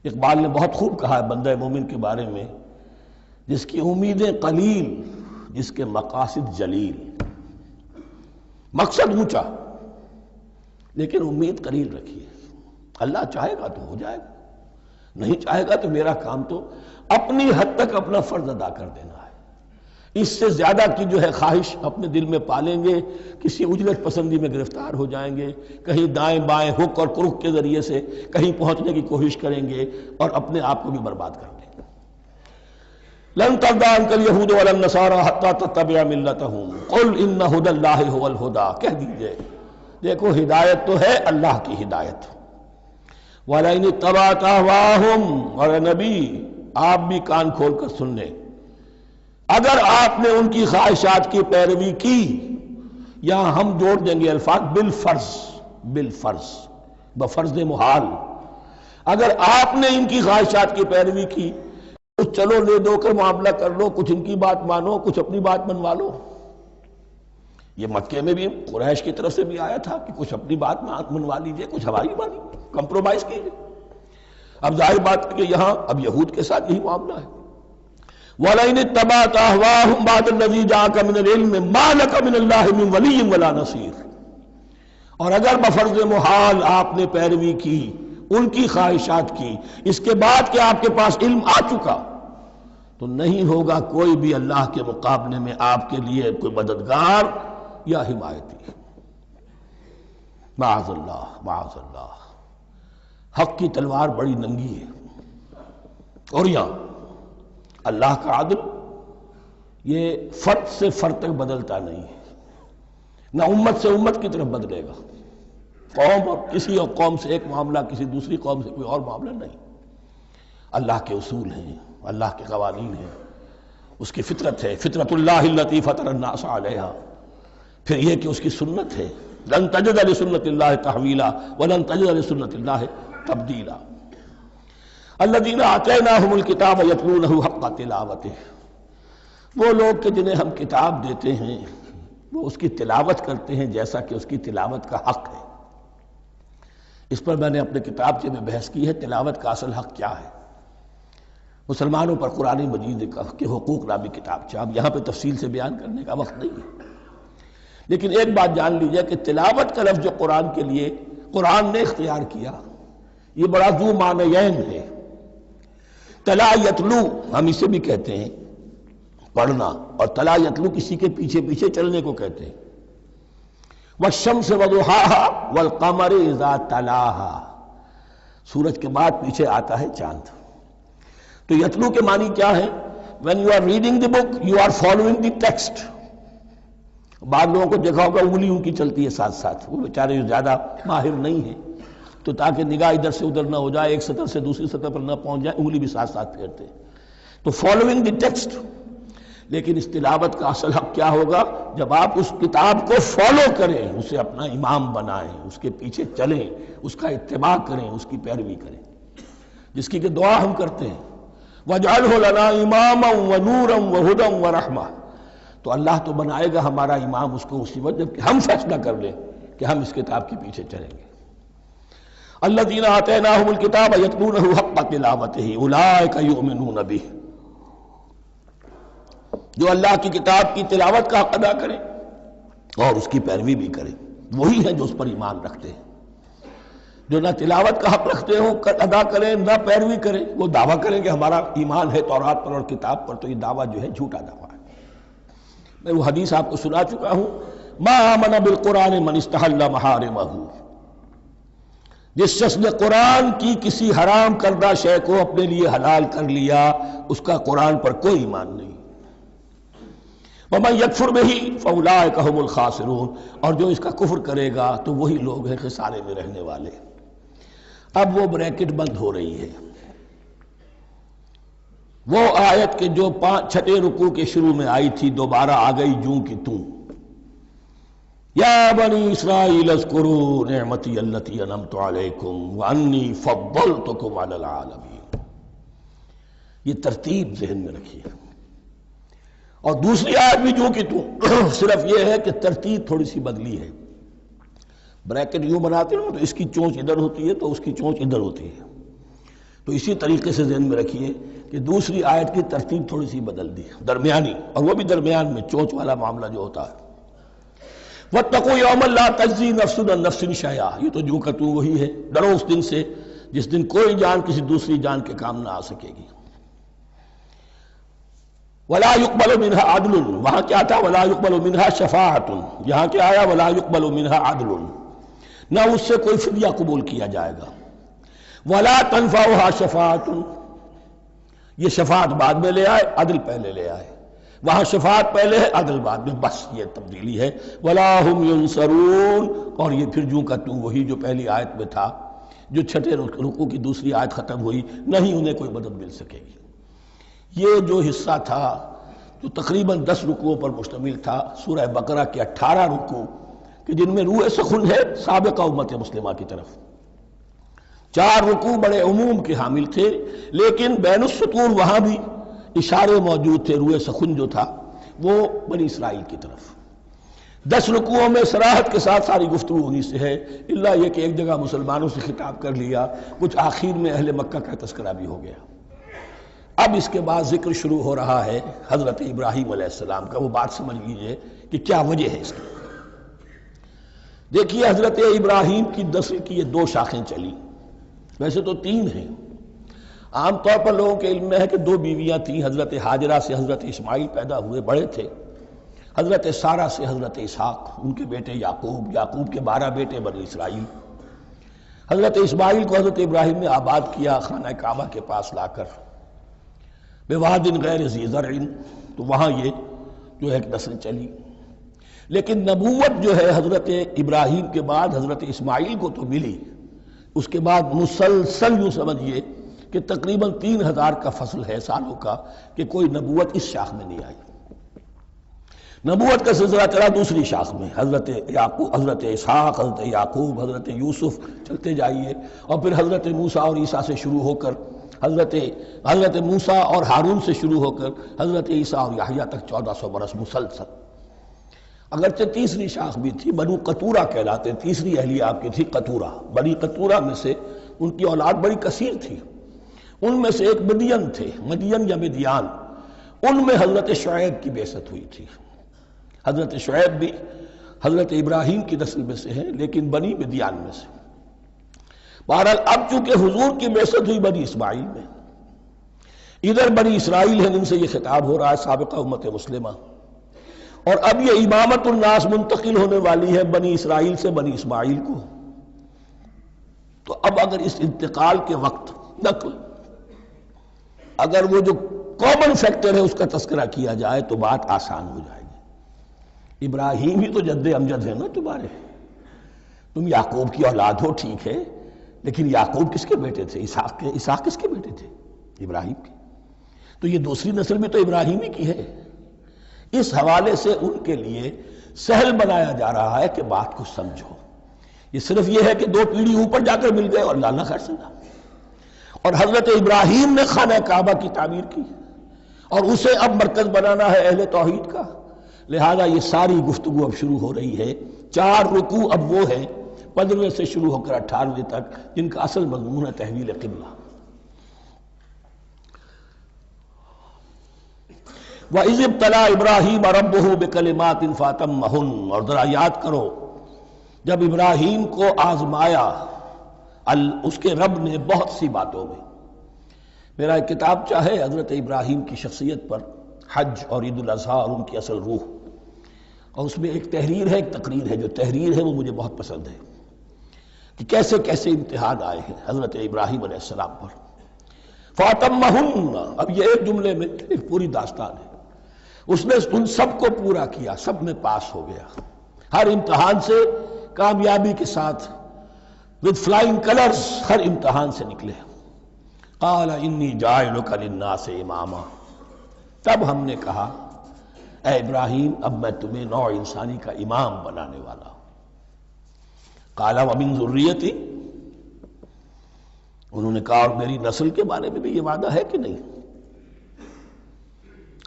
اقبال نے بہت خوب کہا ہے بندہ مومن کے بارے میں، جس کی امیدیں قلیل، جس کے مقاصد جلیل۔ مقصد اونچا لیکن امید قلیل رکھیے، اللہ چاہے گا تو ہو جائے گا، نہیں چاہے گا تو میرا کام تو اپنی حد تک اپنا فرض ادا کر دینا ہے۔ اس سے زیادہ کی جو ہے خواہش اپنے دل میں پالیں گے، کسی اجلت پسندی میں گرفتار ہو جائیں گے، کہیں دائیں بائیں ہک اور کرک کے ذریعے سے کہیں پہنچنے کی کوشش کریں گے اور اپنے آپ کو بھی برباد کر لیں گے۔ لن ترضى عنك اليهود ولا النصارى حتى تتبع ملتهم قل ان هدى الله هو الهدى، کہہ دیجئے دیکھو ہدایت تو ہے اللہ کی ہدایت۔ وَلَئِنِ اتَّبَعْتَ أَهْوَاءَهُمْ، اور نبی آپ بھی کان کھول کر سن لیں، اگر آپ نے ان کی خواہشات کی پیروی کی، یہاں ہم جوڑ دیں گے الفاظ بالفرض بفرض محال، اگر آپ نے ان کی خواہشات کی پیروی کی، کچھ چلو لے دو کر معاملہ کر لو، کچھ ان کی بات مانو، کچھ اپنی بات منوا لو۔ یہ مکے میں بھی قریش کی طرف سے بھی آیا تھا کہ کچھ اپنی بات منوا لیجئے، کچھ ہماری مانی، کمپرومائز کیجئے۔ اب ظاہر بات کہ یہاں اب یہود کے ساتھ یہی معاملہ ہے۔ وَلَئِنِ اتَّبَعْتَ أَهْوَاءَهُمْ بَعْدَ الَّذِي جَاءَكَ مِنَ الْعِلْمِ مَا لَكَ مِنَ اللَّهِ مِنْ وَلِيٍّ وَلَا نَصِيرٍ، اور اگر بفرض محال آپ نے پیروی کی ان کی خواہشات کی، اس کے بعد کہ آپ کے پاس علم آ چکا، تو نہیں ہوگا کوئی بھی اللہ کے مقابلے میں آپ کے لیے کوئی مددگار یا حمایتی۔ معاذ اللہ، حق کی تلوار بڑی ننگی ہے، اور یہاں اللہ کا عدل یہ فرد سے فرد تک بدلتا نہیں ہے، نہ امت سے امت کی طرف بدلے گا، قوم اور کسی اور قوم سے ایک معاملہ کسی دوسری قوم سے کوئی اور معاملہ نہیں۔ اللہ کے اصول ہیں، اللہ کے قوانین ہیں، اس کی فطرت ہے، فطرت اللہ التی فطر الناس علیہا، پھر یہ کہ اس کی سنت ہے، لن تجد لسنت اللہ تحویلا ولن تجد لسنت اللہ تبدیلا۔ الذین آتیناہم الکتاب یتلونہ حق تلاوتہ، وہ لوگ کہ جنہیں ہم کتاب دیتے ہیں وہ اس کی تلاوت کرتے ہیں جیسا کہ اس کی تلاوت کا حق ہے۔ اس پر میں نے اپنے کتابچے میں بحث کی ہے، تلاوت کا اصل حق کیا ہے۔ مسلمانوں پر قرآن مجید کے حقوق نامی کتابچہ، اب یہاں پہ تفصیل سے بیان کرنے کا وقت نہیں ہے، لیکن ایک بات جان لیجئے کہ تلاوت کا لفظ جو قرآن کے لیے قرآن نے اختیار کیا، یہ بڑا ذو معنیین ہے۔ تلا یتلو ہم اسے بھی کہتے ہیں پڑھنا، اور تلا یتلو کسی کے پیچھے پیچھے چلنے کو کہتے ہیں۔ والشمس وضحاها والقمر اذا تلاها، سورج کے بعد پیچھے آتا ہے چاند۔ تو یتلو کے معنی کیا ہے؟ when you are reading the book you are following the text۔ بعض لوگوں کو دیکھا ہوگا انگلی ان کی چلتی ہے ساتھ ساتھ، وہ بیچارے زیادہ ماہر نہیں ہیں تو تاکہ نگاہ ادھر سے ادھر نہ ہو جائے، ایک سطر سے دوسری سطر پر نہ پہنچ جائے، انگلی بھی ساتھ ساتھ پھیرتے ہیں، تو فالوئنگ دی ٹیکسٹ۔ لیکن اس تلاوت کا اصل حق کیا ہوگا؟ جب آپ اس کتاب کو فالو کریں، اسے اپنا امام بنائیں، اس کے پیچھے چلیں، اس کا اتباع کریں، اس کی پیروی کریں، جس کی کہ دعا ہم کرتے ہیں وَاجْعَلْهُ لَنَا إِمَامًا وَنُورًا وَهُدًى وَرَحْمَةً، تو اللہ تو بنائے گا ہمارا امام اس کو اسی وقت جب کہ ہم فیصلہ کر لیں کہ ہم اس کتاب کے پیچھے چلیں گے۔ الذین آتیناہم الکتاب یتلونہ حق تلاوتہ اولئک یؤمنون بہ، جو اللہ کی کتاب کی تلاوت کا حق ادا کریں اور اس کی پیروی بھی کریں، وہی ہیں جو اس پر ایمان رکھتے ہیں۔ جو نہ تلاوت کا حق رکھتے ہوں ادا کریں، نہ پیروی کریں، وہ دعویٰ کریں کہ ہمارا ایمان ہے تورات پر اور کتاب پر، تو یہ دعویٰ جو ہے جھوٹا دعویٰ ہے۔ میں وہ حدیث آپ کو سنا چکا ہوں، ما آمن بالقرآن من استحل محارمہ، جس شخص نے قرآن کی کسی حرام کردہ شے کو اپنے لیے حلال کر لیا، اس کا قرآن پر کوئی ایمان نہیں۔ وَمَن يَكْفُرْ بِهِ فَأُولَٰئِكَ هُمُ الْخَاسِرُونَ، اور جو اس کا کفر کرے گا تو وہی لوگ ہیں خسارے میں رہنے والے۔ اب وہ بریکٹ بند ہو رہی ہے، وہ آیت کے جو چھٹے رکوع کے شروع میں آئی تھی دوبارہ آ گئی جوں کی توں، یا بنی اسرائیل اذکروا نعمتی التی انعمت علیکم وانی فضلتکم علی العالمین۔ یہ ترتیب ذہن میں رکھیے۔ اور دوسری آیت بھی جو کہ تو صرف یہ ہے کہ ترتیب تھوڑی سی بدلی ہے۔ بریکٹ یوں بناتے ہو تو اس کی چونچ ادھر ہوتی ہے تو اس کی چونچ ادھر ہوتی ہے، تو اسی طریقے سے ذہن میں رکھیے کہ دوسری آیت کی ترتیب تھوڑی سی بدل دی ہے، درمیانی، اور وہ بھی درمیان میں چونچ والا معاملہ جو ہوتا ہے۔ وَاتَّقُوا يَوْمًا لَا تَجْزِي نَفْسٌ عَن نَفْسٍ شَيْئًا، یہ تو جو کہ تو وہی ہے، ڈرو اس دن سے جس دن کوئی جان کسی دوسری جان کے کام نہ آ سکے گی۔ وَلَا يُقْبَلُ مِنْهَا عَدْلٌ، وہاں کیا تھا وَلَا يُقْبَلُ مِنْهَا شَفَاعَةٌ، یہاں کیا آیا وَلَا يُقْبَلُ مِنْهَا عَدْلٌ، نہ اس سے کوئی فدیہ قبول کیا جائے گا۔ وَلَا تَنْفَعُهَا شَفَاعَةٌ، یہ شفاعت بعد میں لے آئے، عدل پہلے لے آئے، وہاں شفاعت پہلے ہے عدل بعد میں، بس یہ تبدیلی ہے۔ وَلَا هُمْ يُنصَرُونَ، اور یہ پھر جو کا تو وہی جو پہلی آیت میں تھا، جو چھٹے رکوع کی دوسری آیت ختم ہوئی، نہیں انہیں کوئی مدد مل سکے گی۔ یہ جو حصہ تھا جو تقریباً 10 رکوعوں پر مشتمل تھا، سورہ بقرہ کے 18 رکوع کہ جن میں روح سخن ہے سابقہ امت مسلمہ کی طرف، 4 رکوع بڑے عموم کے حامل تھے، لیکن بین السطور وہاں بھی اشارے موجود تھے، روح سخن جو تھا وہ بنی اسرائیل کی طرف۔ 10 رکوعوں میں صراحت کے ساتھ ساری گفتگو انہی سے ہے، الا یہ کہ ایک جگہ مسلمانوں سے خطاب کر لیا، کچھ آخر میں اہل مکہ کا تذکرہ بھی ہو گیا۔ اب اس کے بعد ذکر شروع ہو رہا ہے حضرت ابراہیم علیہ السلام کا۔ وہ بات سمجھ لیجئے کہ کیا وجہ ہے اس کی۔ دیکھیے حضرت ابراہیم کی نسل کی یہ 2 شاخیں چلی، ویسے تو 3 ہیں، عام طور پر لوگوں کے علم میں ہے کہ 2 بیویاں تھیں، حضرت ہاجرہ سے حضرت اسماعیل پیدا ہوئے، بڑے تھے، حضرت سارہ سے حضرت اسحاق، ان کے بیٹے یعقوب، یعقوب کے 12 بیٹے بنی اسرائیل۔ حضرت اسماعیل کو حضرت ابراہیم نے آباد کیا خانہ کعبہ کے پاس لا کر، بواد غیر ذی زرع، تو وہاں یہ جو ایک نسل چلی۔ لیکن نبوت جو ہے حضرت ابراہیم کے بعد حضرت اسماعیل کو تو ملی، اس کے بعد مسلسل یوں سمجھیے کہ تقریباً 3000 کا فصل ہے سالوں کا کہ کوئی نبوت اس شاخ میں نہیں آئی۔ نبوت کا سلسلہ چلا دوسری شاخ میں، حضرت یعقوب، حضرت اسحاق، حضرت یعقوب، حضرت یوسف، چلتے جائیے، اور پھر حضرت موسیٰ اور عیسیٰ سے شروع ہو کر حضرت موسیٰ اور ہارون سے شروع ہو کر حضرت عیسیٰ اور یحییٰ تک 1400 برس مسلسل۔ اگرچہ تیسری شاخ بھی تھی، بنو قطورہ کہلاتے، تیسری اہلیہ آپ کی تھی قطورہ، بنی قطورہ میں سے ان کی اولاد بڑی کثیر تھی، ان میں سے ایک مدین تھے، مدین یا مدیان، ان میں حضرت شعیب کی بعثت ہوئی تھی۔ حضرت شعیب بھی حضرت ابراہیم کی نسل میں سے ہیں، لیکن بنی مدیان میں سے۔ بہرحال اب چونکہ حضور کی بعثت ہوئی بنی اسماعیل میں، ادھر بنی اسرائیل ہیں، ان سے یہ خطاب ہو رہا ہے سابقہ امت مسلمہ، اور اب یہ امامت الناس منتقل ہونے والی ہے بنی اسرائیل سے بنی اسماعیل کو۔ تو اب اگر اس انتقال کے وقت نقل، اگر وہ جو کامن فیکٹر ہے اس کا تذکرہ کیا جائے تو بات آسان ہو جائے گی۔ ابراہیم ہی تو جد امجد ہے نا تمہارے، تم یعقوب کی اولاد ہو، ٹھیک ہے، لیکن یعقوب کس کے بیٹے تھے؟ اسحاق کس کے بیٹے تھے؟ ابراہیم کے۔ تو یہ دوسری نسل بھی تو ابراہیم ہی کی ہے۔ اس حوالے سے ان کے لیے سہل بنایا جا رہا ہے کہ بات کو سمجھو، یہ صرف یہ ہے کہ 2 پیڑھی اوپر جا کر مل گئے اور لانا خیر سنا، اور حضرت ابراہیم نے خانہ کعبہ کی تعمیر کی اور اسے اب مرکز بنانا ہے اہل توحید کا، لہذا یہ ساری گفتگو اب شروع ہو رہی ہے۔ 4 رکوع اب وہ ہیں، 15ویں سے شروع ہو کر 18ویں تک، جن کا اصل مضمون ہے تحویل قبلہ۔ وَإِذِ ابْتَلَىٰ إِبْرَاهِيمَ رَبُّهُ بِكَلِمَاتٍ فَأَتَمَّهُنَّ، اور ذرا یاد کرو جب ابراہیم کو آزمایا اس کے رب نے بہت سی باتوں میں۔ میرا ایک کتاب چاہے حضرت ابراہیم کی شخصیت پر، حج اور عید الاضحیٰ اور ان کی اصل روح، اور اس میں ایک تحریر ہے ایک تقریر ہے۔ جو تحریر ہے وہ مجھے بہت پسند ہے کہ کیسے کیسے امتحان آئے ہیں حضرت ابراہیم علیہ السلام پر۔ فَأَتَمَّهُنَّ، اب یہ ایک جملے میں ایک پوری داستان ہے۔ اس نے ان سب کو پورا کیا، سب میں پاس ہو گیا، ہر امتحان سے کامیابی کے ساتھ with flying colors ہر امتحان سے نکلے۔ قال انی جاعلک للناس اماما، تب ہم نے کہا اے ابراہیم اب میں تمہیں نوع انسانی کا امام بنانے والا ہوں۔ قال ومن ذریتی، انہوں نے کہا اور میری نسل کے بارے میں بھی یہ وعدہ ہے کہ نہیں؟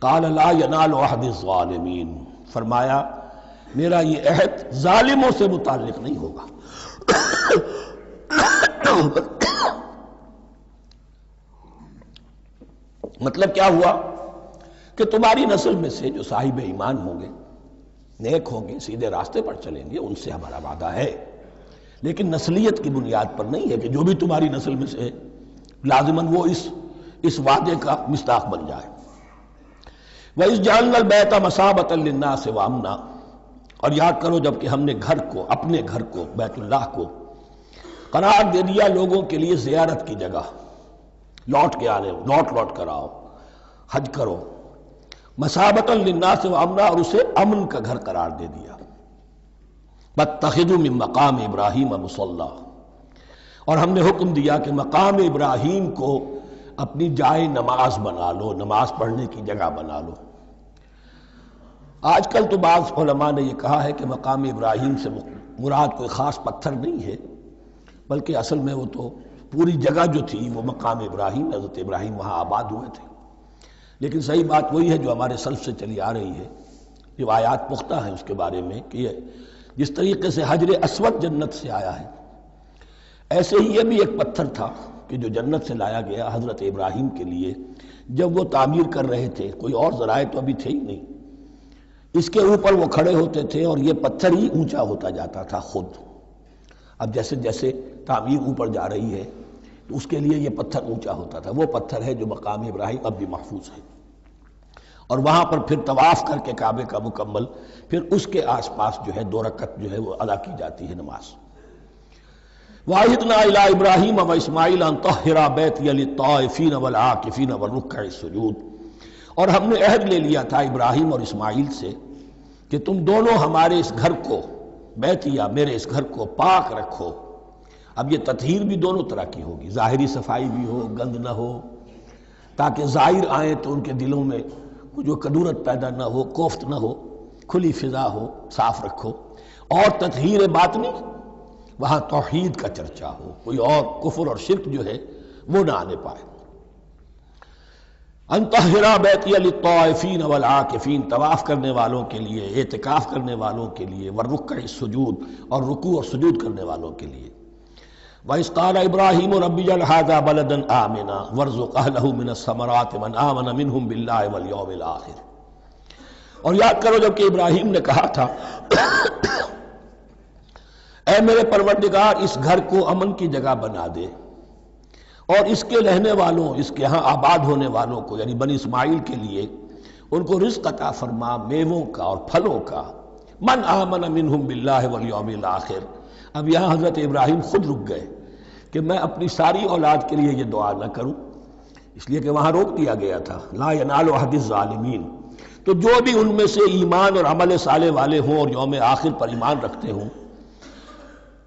قال لا ینال عہد الظالمین، فرمایا میرا یہ عہد ظالموں سے متعلق نہیں ہوگا۔ مطلب کیا ہوا کہ تمہاری نسل میں سے جو صاحب ایمان ہوں گے، نیک ہوں گے، سیدھے راستے پر چلیں گے، ان سے ہمارا وعدہ ہے، لیکن نسلیت کی بنیاد پر نہیں ہے کہ جو بھی تمہاری نسل میں سے لازماً وہ اس وعدے کا مصداق بن جائے۔ وَإِذْ جَعَلْنَا الْبَيْتَ مَثَابَةً لِلنَّاسِ وَأَمْنًا، اور یاد کرو جب کہ ہم نے گھر کو، اپنے گھر کو، بیت اللہ کو قرار دے دیا لوگوں کے لیے زیارت کی جگہ، لوٹ کے آنے، لوٹ کر آؤ، حج کرو، مَثَابَةً لِلنَّاسِ وَأَمْنًا، اور اسے امن کا گھر قرار دے دیا۔ وَاتَّخِذُوا مِن مَقَامِ إِبْرَاهِيمَ مُصَلًّى، اور ہم نے حکم دیا کہ مقام ابراہیم کو اپنی جائے نماز بنا لو، نماز پڑھنے کی جگہ بنا لو۔ آج کل تو بعض علماء نے یہ کہا ہے کہ مقام ابراہیم سے مراد کوئی خاص پتھر نہیں ہے، بلکہ اصل میں وہ تو پوری جگہ جو تھی وہ مقام ابراہیم، حضرت ابراہیم وہاں آباد ہوئے تھے۔ لیکن صحیح بات وہی ہے جو ہمارے سلف سے چلی آ رہی ہے، روایات پختہ ہیں اس کے بارے میں کہ جس طریقے سے حجر اسود جنت سے آیا ہے، ایسے ہی یہ بھی ایک پتھر تھا کہ جو جنت سے لایا گیا حضرت ابراہیم کے لیے جب وہ تعمیر کر رہے تھے، کوئی اور ذرائع تو ابھی تھے ہی نہیں، اس کے اوپر وہ کھڑے ہوتے تھے اور یہ پتھر ہی اونچا ہوتا جاتا تھا خود۔ اب جیسے جیسے تعمیر اوپر جا رہی ہے تو اس کے لیے یہ پتھر اونچا ہوتا تھا، وہ پتھر ہے جو مقام ابراہیم اب بھی محفوظ ہے، اور وہاں پر پھر طواف کر کے کعبے کا مکمل، پھر اس کے آس پاس جو ہے 2 رکعت جو ہے وہ ادا کی جاتی ہے نماز۔ وَعَهِدْنَا إِلَىٰ إِبْرَاهِيمَ وَإِسْمَاعِيلَ أَن طَهِّرَا بَيْتِيَ لِلطَّائِفِينَ وَالْعَاكِفِينَ وَالرُّكَّعِ السُّجُودِ، اور ہم نے عہد لے لیا تھا ابراہیم اور اسماعیل سے کہ تم دونوں ہمارے اس گھر کو، بیتیا میرے اس گھر کو پاک رکھو۔ اب یہ تطہیر بھی دونوں طرح کی ہوگی، ظاہری صفائی بھی ہو، گند نہ ہو، تاکہ ظاہر آئیں تو ان کے دلوں میں جو کدورت پیدا نہ ہو، کوفت نہ ہو، کھلی فضا ہو، صاف رکھو۔ اور تطہیر باطنی، وہاں توحید کا چرچا ہو، کوئی اور کفر اور شرک جو ہے وہ نہ آنے پائے۔ ان طہرا بیتی للطائفین والعاکفین، طواف کرنے والوں کے لیے، اعتکاف کرنے والوں کے لیے، والرکع السجود، اور رکوع اور سجود کرنے والوں کے لیے۔ وَإِذْ قَالَ إِبْرَاهِيمُ رَبِّ اجْعَلْ هَٰذَا بَلَدًا آمِنًا وَارْزُقْ أَهْلَهُ مِنَ الثَّمَرَاتِ مَنْ آمَنَ مِنْهُمْ بِاللَّهِ وَالْيَوْمِ الْآخِرِ، اور یاد کرو جب کہ ابراہیم نے کہا تھا اے میرے پروردگار اس گھر کو امن کی جگہ بنا دے، اور اس کے رہنے والوں، اس کے ہاں آباد ہونے والوں کو یعنی بنی اسماعیل کے لیے ان کو رزق عطا فرما، میووں کا اور پھلوں کا۔ من آمن منہم باللہ والیوم الآخر، اب یہاں حضرت ابراہیم خود رک گئے کہ میں اپنی ساری اولاد کے لیے یہ دعا نہ کروں، اس لیے کہ وہاں روک دیا گیا تھا لا ینال عہد الظالمین۔ تو جو بھی ان میں سے ایمان اور عمل صالح والے ہوں اور یوم آخر پر ایمان رکھتے ہوں،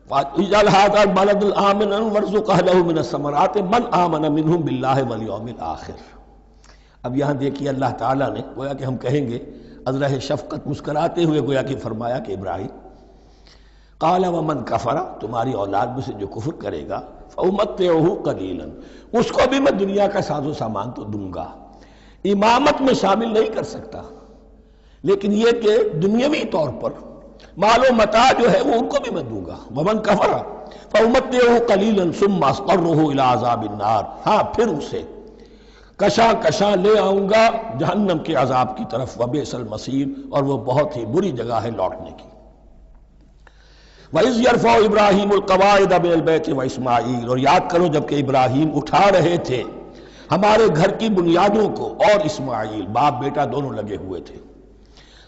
اجعل هذا البلد آمنا وارزق اهله من الثمرات من آمن منهم بالله واليوم الآخر۔ اب یہاں دیکھیے اللہ تعالیٰ نے گویا کہ ہم کہیں گے ازرہ شفقت مسکراتے ہوئے گویا کہ فرمایا کہ ابراہیم قال ومن کفر، تمہاری اولاد میں سے جو کفر کرے گا فامتعه قلیلا، اس کو بھی میں دنیا کا ساز و سامان تو دوں گا، امامت میں شامل نہیں کر سکتا، لیکن یہ کہ دنیاوی طور پر مال و متاع جو ہے وہ ان کو بھی میں دوں گا. ومن کفر فامتعہ قلیلا ثم اضطرہ الی عذاب النار، ہاں پھر اسے کشاں کشاں لے آؤں گا جہنم کے عذاب کی طرف. وبئس المصیر، اور وہ بہت ہی بری جگہ ہے لوٹنے کی. وَإِذْ يَرْفَعُ إِبْرَاهِيمُ الْقَوَاعِدَ مِنَ الْبَيْتِ وَإِسْمَاعِيلُ، اور یاد کرو جب کہ ابراہیم اٹھا رہے تھے ہمارے گھر کی بنیادوں کو، اور اسماعیل، باپ بیٹا دونوں لگے ہوئے تھے.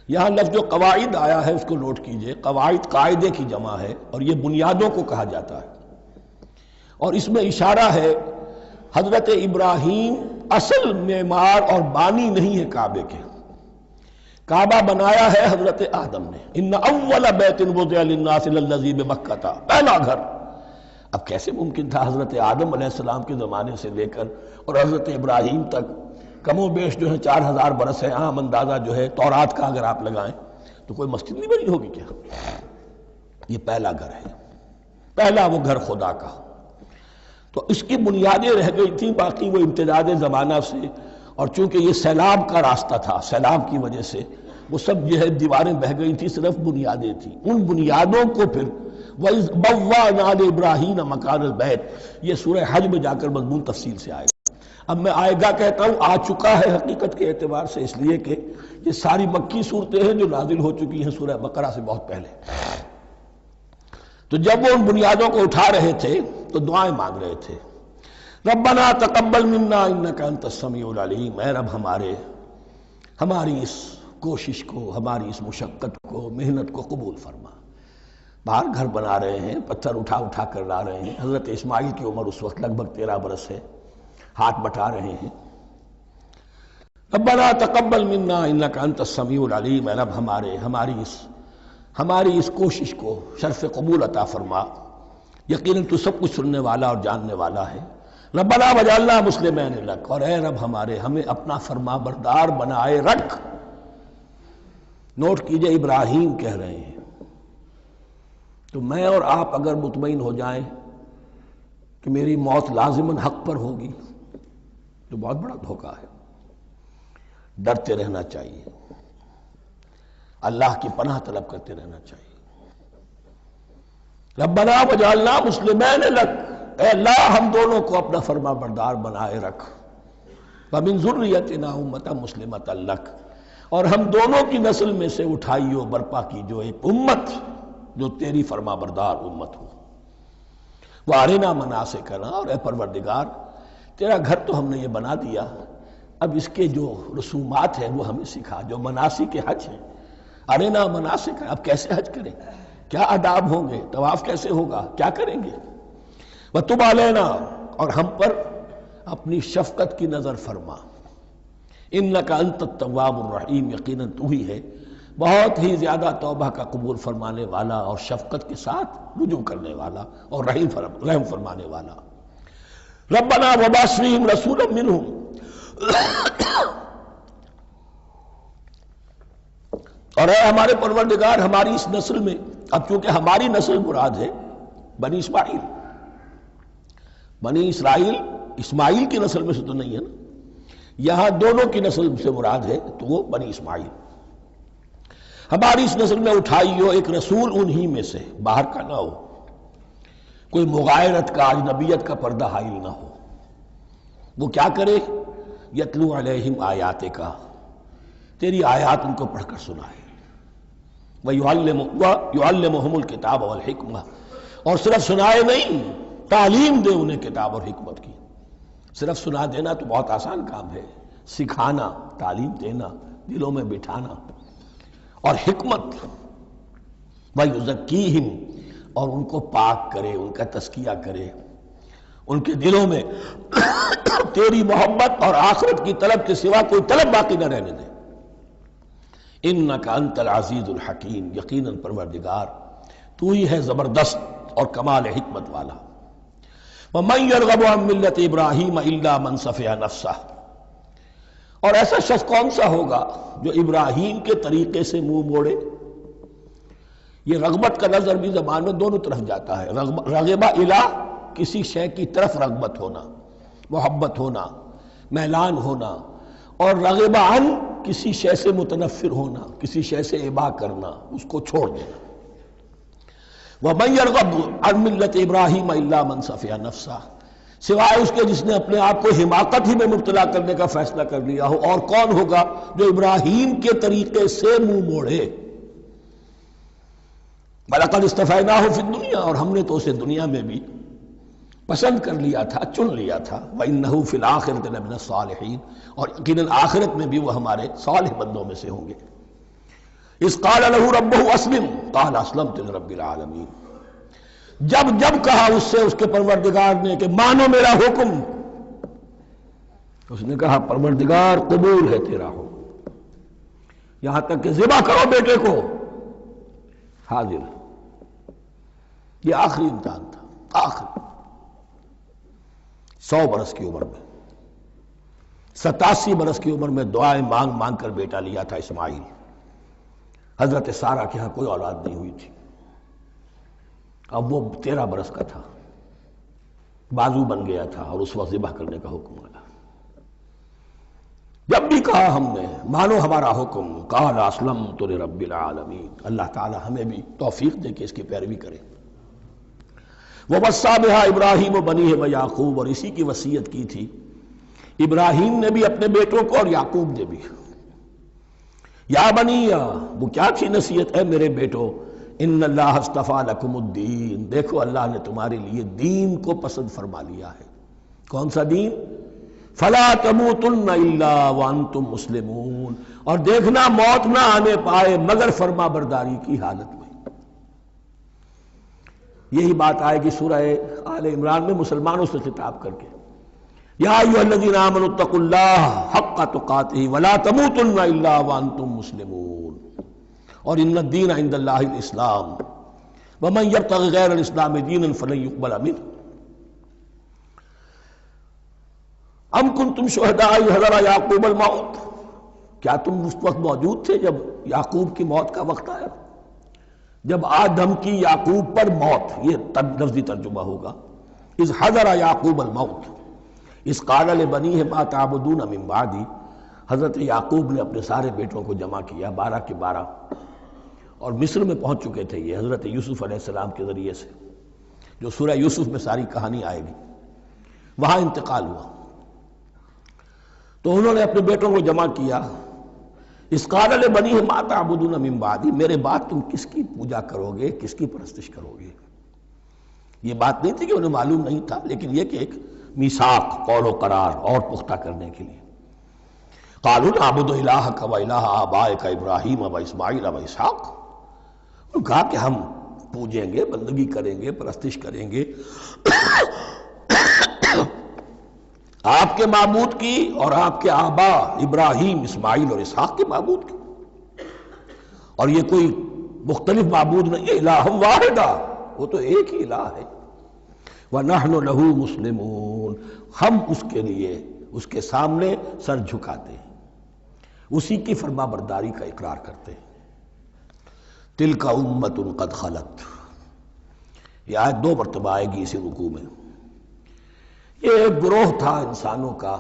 یہاں لفظ جو قواعد آیا ہے اس کو نوٹ کیجئے. قواعد قاعدے کی جمع ہے اور یہ بنیادوں کو کہا جاتا ہے. اور اس میں اشارہ ہے حضرت ابراہیم اصل معمار اور بانی نہیں ہے کعبے کے. کعبہ بنایا ہے حضرت آدم نے. ان اول بیت وضع للناس للذی ببکہ، پہلا گھر. اب کیسے ممکن تھا حضرت آدم علیہ السلام کے زمانے سے لے کر اور حضرت ابراہیم تک کم و بیش جو ہے 4000 برس ہے. عام اندازہ جو ہے تورات کا اگر آپ لگائیں تو کوئی مسجد نہیں بنی ہوگی کیا؟ یہ پہلا گھر ہے، پہلا وہ گھر خدا کا. تو اس کی بنیادیں رہ گئی تھیں، باقی وہ امتداد زمانہ سے، اور چونکہ یہ سیلاب کا راستہ تھا، سیلاب کی وجہ سے وہ سب جو ہے دیواریں بہہ گئی تھی، صرف بنیادیں تھیں. ان بنیادوں کو پھر وَإِذْ بَوَّأْنَا لِإِبْرَاهِيمَ مَكَانَ الْبَيْتِ، یہ سورہ حج میں جا کر مضمون تفصیل سے آئے گا. اب میں آئے گا کہتا ہوں، آ چکا ہے حقیقت کے اعتبار سے، اس لیے کہ یہ ساری مکی صورتیں ہیں جو نازل ہو چکی ہیں سورہ بقرہ سے بہت پہلے. تو جب وہ ان بنیادوں کو اٹھا رہے تھے تو دعائیں مانگ رہے تھے. ربنا تقبل منا انک انت السمیع العلیم، اے رب ہماری اس کوشش کو، ہماری اس مشقت کو، محنت کو قبول فرما. باہر گھر بنا رہے ہیں، پتھر اٹھا اٹھا کر لا رہے ہیں. حضرت اسماعیل کی عمر اس وقت لگ بھگ 13 برس ہے، ہاتھ بٹا رہے ہیں. ربنا تقبل منا انک انت السمیع العلیم، اے رب ہماری اس کوشش کو شرف قبول عطا فرما. یقیناً تو سب کچھ سننے والا اور جاننے والا ہے. ربنا وجعلنا مسلمین لک، اور اے رب ہمیں اپنا فرما بردار بنائے رکھ. نوٹ کیجئے ابراہیم کہہ رہے ہیں. تو میں اور آپ اگر مطمئن ہو جائیں کہ میری موت لازماً حق پر ہوگی تو بہت بڑا دھوکہ ہے. ڈرتے رہنا چاہیے، اللہ کی پناہ طلب کرتے رہنا چاہیے. ربنا وجعلنا مسلمین لک، اے اللہ ہم دونوں کو اپنا فرما بردار بنائے رکھ. ومن ذریتنا امۃ مسلمۃ لک، اور ہم دونوں کی نسل میں سے اٹھائیو برپا کی جو ایک امت جو تیری فرما بردار امت ہو. وارنا مناسکنا، اور اے پروردگار تیرا گھر تو ہم نے یہ بنا دیا، اب اس کے جو رسومات ہیں وہ ہمیں سکھا، جو مناسک حج ہیں. ارنا مناسک، اب کیسے حج کریں، کیا آداب ہوں گے، طواف کیسے ہوگا، کیا کریں گے. وتب علینا، اور ہم پر اپنی شفقت کی نظر فرما. انک انت التواب الرحیم، یقیناً تو ہی ہے بہت ہی زیادہ توبہ کا قبول فرمانے والا اور شفقت کے ساتھ رجوع کرنے والا اور رحم فرمانے والا. ربنا وبعث فیہم رسولا منہم، اور اے ہمارے پروردگار ہماری اس نسل میں، اب چونکہ ہماری نسل مراد ہے بنی اسماعیل، بنی اسرائیل اسماعیل کی نسل میں سے تو نہیں ہے نا، یہاں دونوں کی نسل سے مراد ہے تو وہ بنی اسماعیل. ہماری اس نسل میں اٹھائیو ایک رسول انہی میں سے، باہر کا نہ ہو، کوئی مغایرت کا، اجنبیت کا پردہ حائل نہ ہو. وہ کیا کرے، یتلو علیہم آیاتک، تیری آیات ان کو پڑھ کر سنائے. وَيُعَلِّمُهُمُ الْكِتَابَ وَالْحِکْمَةَ، اور صرف سنائے نہیں، تعلیم دے انہیں کتاب اور حکمت کی. صرف سنا دینا تو بہت آسان کام ہے، سکھانا، تعلیم دینا، دلوں میں بٹھانا. اور حکمت، وَيُزَكِّيهِمْ، اور ان کو پاک کرے، ان کا تزکیہ کرے، ان کے دلوں میں تیری محبت اور آخرت کی طلب کے سوا کوئی طلب باقی نہ رہنے دے. انک انت العزیز الحکیم، یقیناً پروردگار تو ہی ہے زبردست اور کمال حکمت والا. وَمَن يَرْغَبُ عَن مِّلَّةِ إِبْرَاهِيمَ إِلَّا مَن سَفِهَ نَفْسَهُ، اور ایسا شخص کون سا ہوگا جو ابراہیم کے طریقے سے منہ موڑے. یہ رغبت کا نظر بھی زبان میں دونوں طرف جاتا ہے. رغبہ الہ، کسی شے کی طرف رغبت ہونا، محبت ہونا، میلان ہونا، اور رغبہ عن، کسی شے سے متنفر ہونا، کسی شے سے ابا کرنا، اس کو چھوڑ دینا۔ وَمَن يَرْغَبُ عَن مِّلَّةِ إِبْرَاهِيمَ إِلَّا مَن سَفِهَ نَفْسَهُ، سوائے اس کے جس نے اپنے آپ کو حماقت ہی میں مبتلا کرنے کا فیصلہ کر لیا ہو، اور کون ہوگا جو ابراہیم کے طریقے سے منہ موڑے۔ وَلَقَدِ اسْتَفَيْنَاهُ فِي الدُّنْيَا، اور ہم نے تو اسے دنیا میں بھی پسند کر لیا تھا، چن لیا تھا۔ وَإِنَّهُ فِي الْآخِرَةِ لَمِنَ الصَّالِحِينَ، اور یقیناً آخرت میں بھی وہ ہمارے صالح بندوں میں سے ہوں گے۔ اذ قال له ربه اسلم قال اسلمت لرب العالمین، جب جب کہا اس سے اس کے پروردگار نے کہ مانو میرا حکم، اس نے کہا پروردگار قبول ہے تیرا حکم، یہاں تک کہ ذبح کرو بیٹے کو، حاضر۔ یہ آخری امتحان تھا، آخری 100 برس کی عمر میں، 87 برس کی عمر میں دعائیں مانگ مانگ کر بیٹا لیا تھا اسماعیل۔ حضرت سارہ کے ہاں کوئی اولاد نہیں ہوئی تھی، اب وہ 13 برس کا تھا، بازو بن گیا تھا، اور اس وقت ذبح کرنے کا حکم آیا۔ جب بھی کہا ہم نے مانو ہمارا حکم، قال اسلمت لرب العالمین، اللہ تعالی ہمیں بھی توفیق دے کہ اس کی پیروی کریں۔ وَوَصَّىٰ بِهَا إِبْرَاهِيمُ بَنِيهِ وَيَعْقُوبُ، اور اسی کی وصیت کی تھی ابراہیم نے بھی اپنے بیٹوں کو اور یعقوب نے بھی۔ یا بنی، وہ کیا تھی نصیحت؟ اے میرے بیٹو، ان اللہ اصطفیٰ لکم الدین، دیکھو اللہ نے تمہارے لیے دین کو پسند فرما لیا ہے۔ کون سا دین؟ فلا تموتن الا وانتم مسلمون، اور دیکھنا موت نہ آنے پائے مگر فرما برداری کی حالت میں۔ یہی بات آئے گی سورہ آل عمران میں مسلمانوں سے خطاب کر کے، یا ایھا الذین آمنوا اتقوا اللہ حق تقاتہ ولا تموتن الا وانتم مسلمون، اور ان الدین عند اللہ الاسلام ومن یبتغ غیر الاسلام دینا فلن یقبل منہ۔ ام کنتم شہداء اذ حضر یعقوب الموت، کیا تم اس وقت موجود تھے جب یعقوب کی موت کا وقت آیا؟ جب آدم کی یعقوب پر موت، یہ لفظی ترجمہ ہوگا، اذ حضر یعقوب الموت اذ قال لبنیہ ما تعبدون من بعدی، حضرت یعقوب نے اپنے سارے بیٹوں کو جمع کیا، 12 کے 12، اور مصر میں پہنچ چکے تھے یہ حضرت یوسف علیہ السلام کے ذریعے سے، جو سورہ یوسف میں ساری کہانی آئے گی، وہاں انتقال ہوا۔ تو انہوں نے اپنے بیٹوں کو جمع کیا، اذ قال لبنیہ ما تعبدون من بعدی، میرے بعد تم کس کی پوجا کرو گے، کس کی پرستش کرو گے؟ یہ بات نہیں تھی کہ انہیں معلوم نہیں تھا، لیکن یہ کہ ایک میثاق، قول و قرار اور پختہ کرنے کے لیے۔ قالوا نعبد الہک و الہ آبائک ابراہیم و اسماعیل و اسحاق، انہوں نے کہا کہ ہم پوجیں گے، بندگی کریں گے، پرستش کریں گے آپ کے معبود کی اور آپ کے آبا ابراہیم، اسماعیل اور اسحاق کے معبود کی، اور یہ کوئی مختلف معبود نہیں ہے، الہ واحدہ، وہ تو ایک ہی الہ ہے۔ وَنَحْنُ لَهُ مُسْلِمُونَ، ہم اس کے لیے اس کے سامنے سر جھکاتے ہیں، اسی کی فرما برداری کا اقرار کرتے ہیں۔ تِلْكَ أُمَّةٌ قَدْ خَلَتْ، یہ آیت 2 مرتبہ آئے گی اسی رکوع میں۔ یہ ایک گروہ تھا انسانوں کا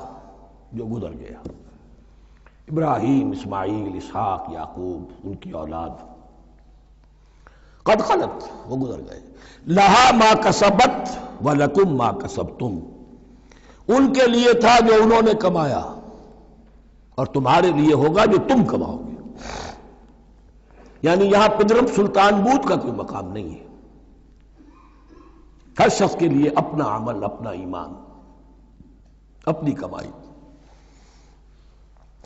جو گزر گیا، ابراہیم، اسماعیل، اسحاق، یعقوب، ان کی اولاد، قد خلت، وہ گزر گئے۔ لہا ما کسبت ولکم ما کسبتم، ان کے لیے تھا جو انہوں نے کمایا، اور تمہارے لیے ہوگا جو تم کماؤ گے۔ یعنی یہاں پدرم سلطان بود کا کوئی مقام نہیں ہے، ہر شخص کے لیے اپنا عمل، اپنا ایمان، اپنی کمائی۔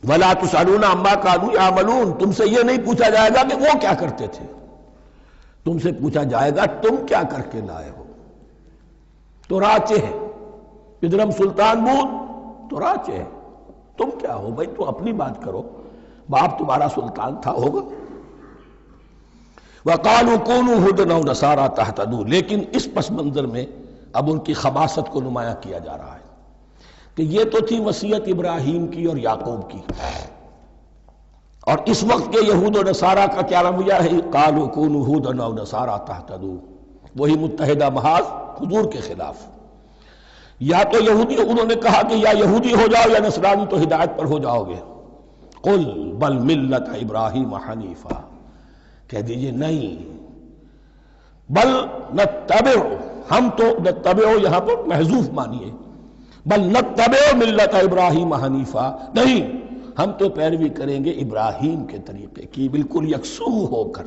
وَلَا تُسْأَلُونَ عَمَّا كَانُوا يَعْمَلُونَ، تم سے یہ نہیں پوچھا جائے گا کہ وہ کیا کرتے تھے، تم سے پوچھا جائے گا تم کیا کر کے لائے ہو۔ تو راچے ہے پدرم سلطان بود، تو راچے ہے، تم کیا ہو بھائی، تو اپنی بات کرو، باپ تمہارا سلطان تھا، ہوگا۔ وَقَالُوا كُونُوا هُودًا أَوْ نَصَارَىٰ تَهْتَدُوا، لیکن اس پس منظر میں اب ان کی خباثت کو نمایاں کیا جا رہا ہے کہ یہ تو تھی وصیت ابراہیم کی اور یعقوب کی، اور اس وقت کے یہود و نصارہ کا کیا رویہ ہے؟ قَالُوا كُونُوا هُودًا أَوْ نَصَارَىٰ تَهْتَدُوا، وہی متحدہ محاذ حضور کے خلاف۔ یا تو یہودی، انہوں نے کہا کہ یا یہودی ہو جاؤ یا نصرانی، تو ہدایت پر ہو جاؤ گے، قل بل ملت ابراہیم حنیفا، کہہ دیجئے نہیں، بل نتبع، ہم تو نتبع یہاں پر محذوف مانیے، بل نتبع ملت ابراہیم حنیفا، نہیں ہم تو پیروی کریں گے ابراہیم کے طریقے کی بالکل یکسو ہو کر،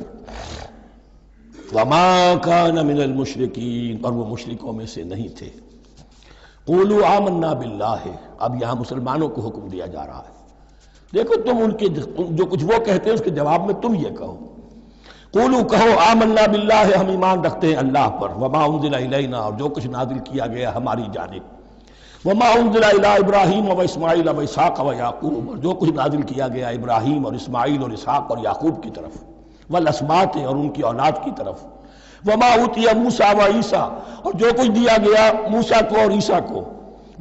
وما کان من المشرکین، اور وہ مشرکوں میں سے نہیں تھے۔ قولوا آمنا باللہ، اب یہاں مسلمانوں کو حکم دیا جا رہا ہے، دیکھو تم ان کے جو کچھ وہ کہتے ہیں اس کے جواب میں تم یہ کہو، قولوا کہو آمنا باللہ، ہم ایمان رکھتے ہیں اللہ پر، وما انزل الینا، اور جو کچھ نازل کیا گیا ہماری جانب، وما انزل الی ابراہیم و اسماعیل و اسحاق و یعقوب، اور جو کچھ نازل کیا گیا ابراہیم اور اسماعیل اور اسحاق اور یعقوب کی طرف، والاسباط، اور ان کی اولاد کی طرف، وما اوتی موسیٰ و عیسیٰ، اور جو کچھ دیا گیا موسیٰ کو اور عیسیٰ کو،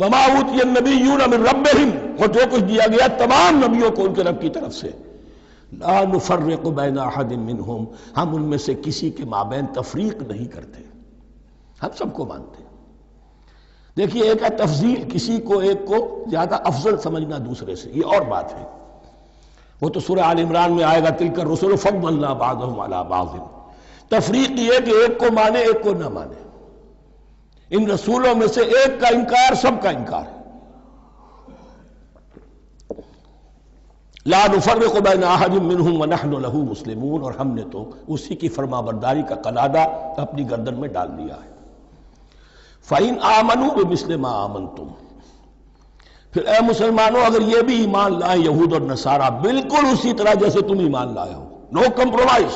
وما اوتی النبیون من ربہم، اور جو کچھ دیا گیا تمام نبیوں کو ان کے رب کی طرف سے، لا نفرق بین احد منہم، ہم ان میں سے کسی کے مابین تفریق نہیں کرتے، ہم سب کو مانتے ہیں۔ دیکھیے ایک ہے تفضیل، کسی کو ایک کو زیادہ افضل سمجھنا دوسرے سے، یہ اور بات ہے، وہ تو سورہ آل عمران میں آئے گا تلک الرسل فضلنا بعضهم علی بعض، تفریق یہ کہ ایک کو مانے ایک کو نہ مانے، ان رسولوں میں سے ایک کا انکار سب کا انکار ہے، لا نفرق بین احد منہم ونحن له مسلمون، اور ہم نے تو اسی کی فرما برداری کا قلادہ اپنی گردن میں ڈال دیا ہے۔ فَإِنْ آمَنُوا بِمِثْلِ مَا آمَنْتُمْ، پھر اے مسلمانوں اگر یہ بھی ایمان لائیں یہود اور نصارہ بالکل اسی طرح جیسے تم ایمان لائے ہو، نو کمپرومائز،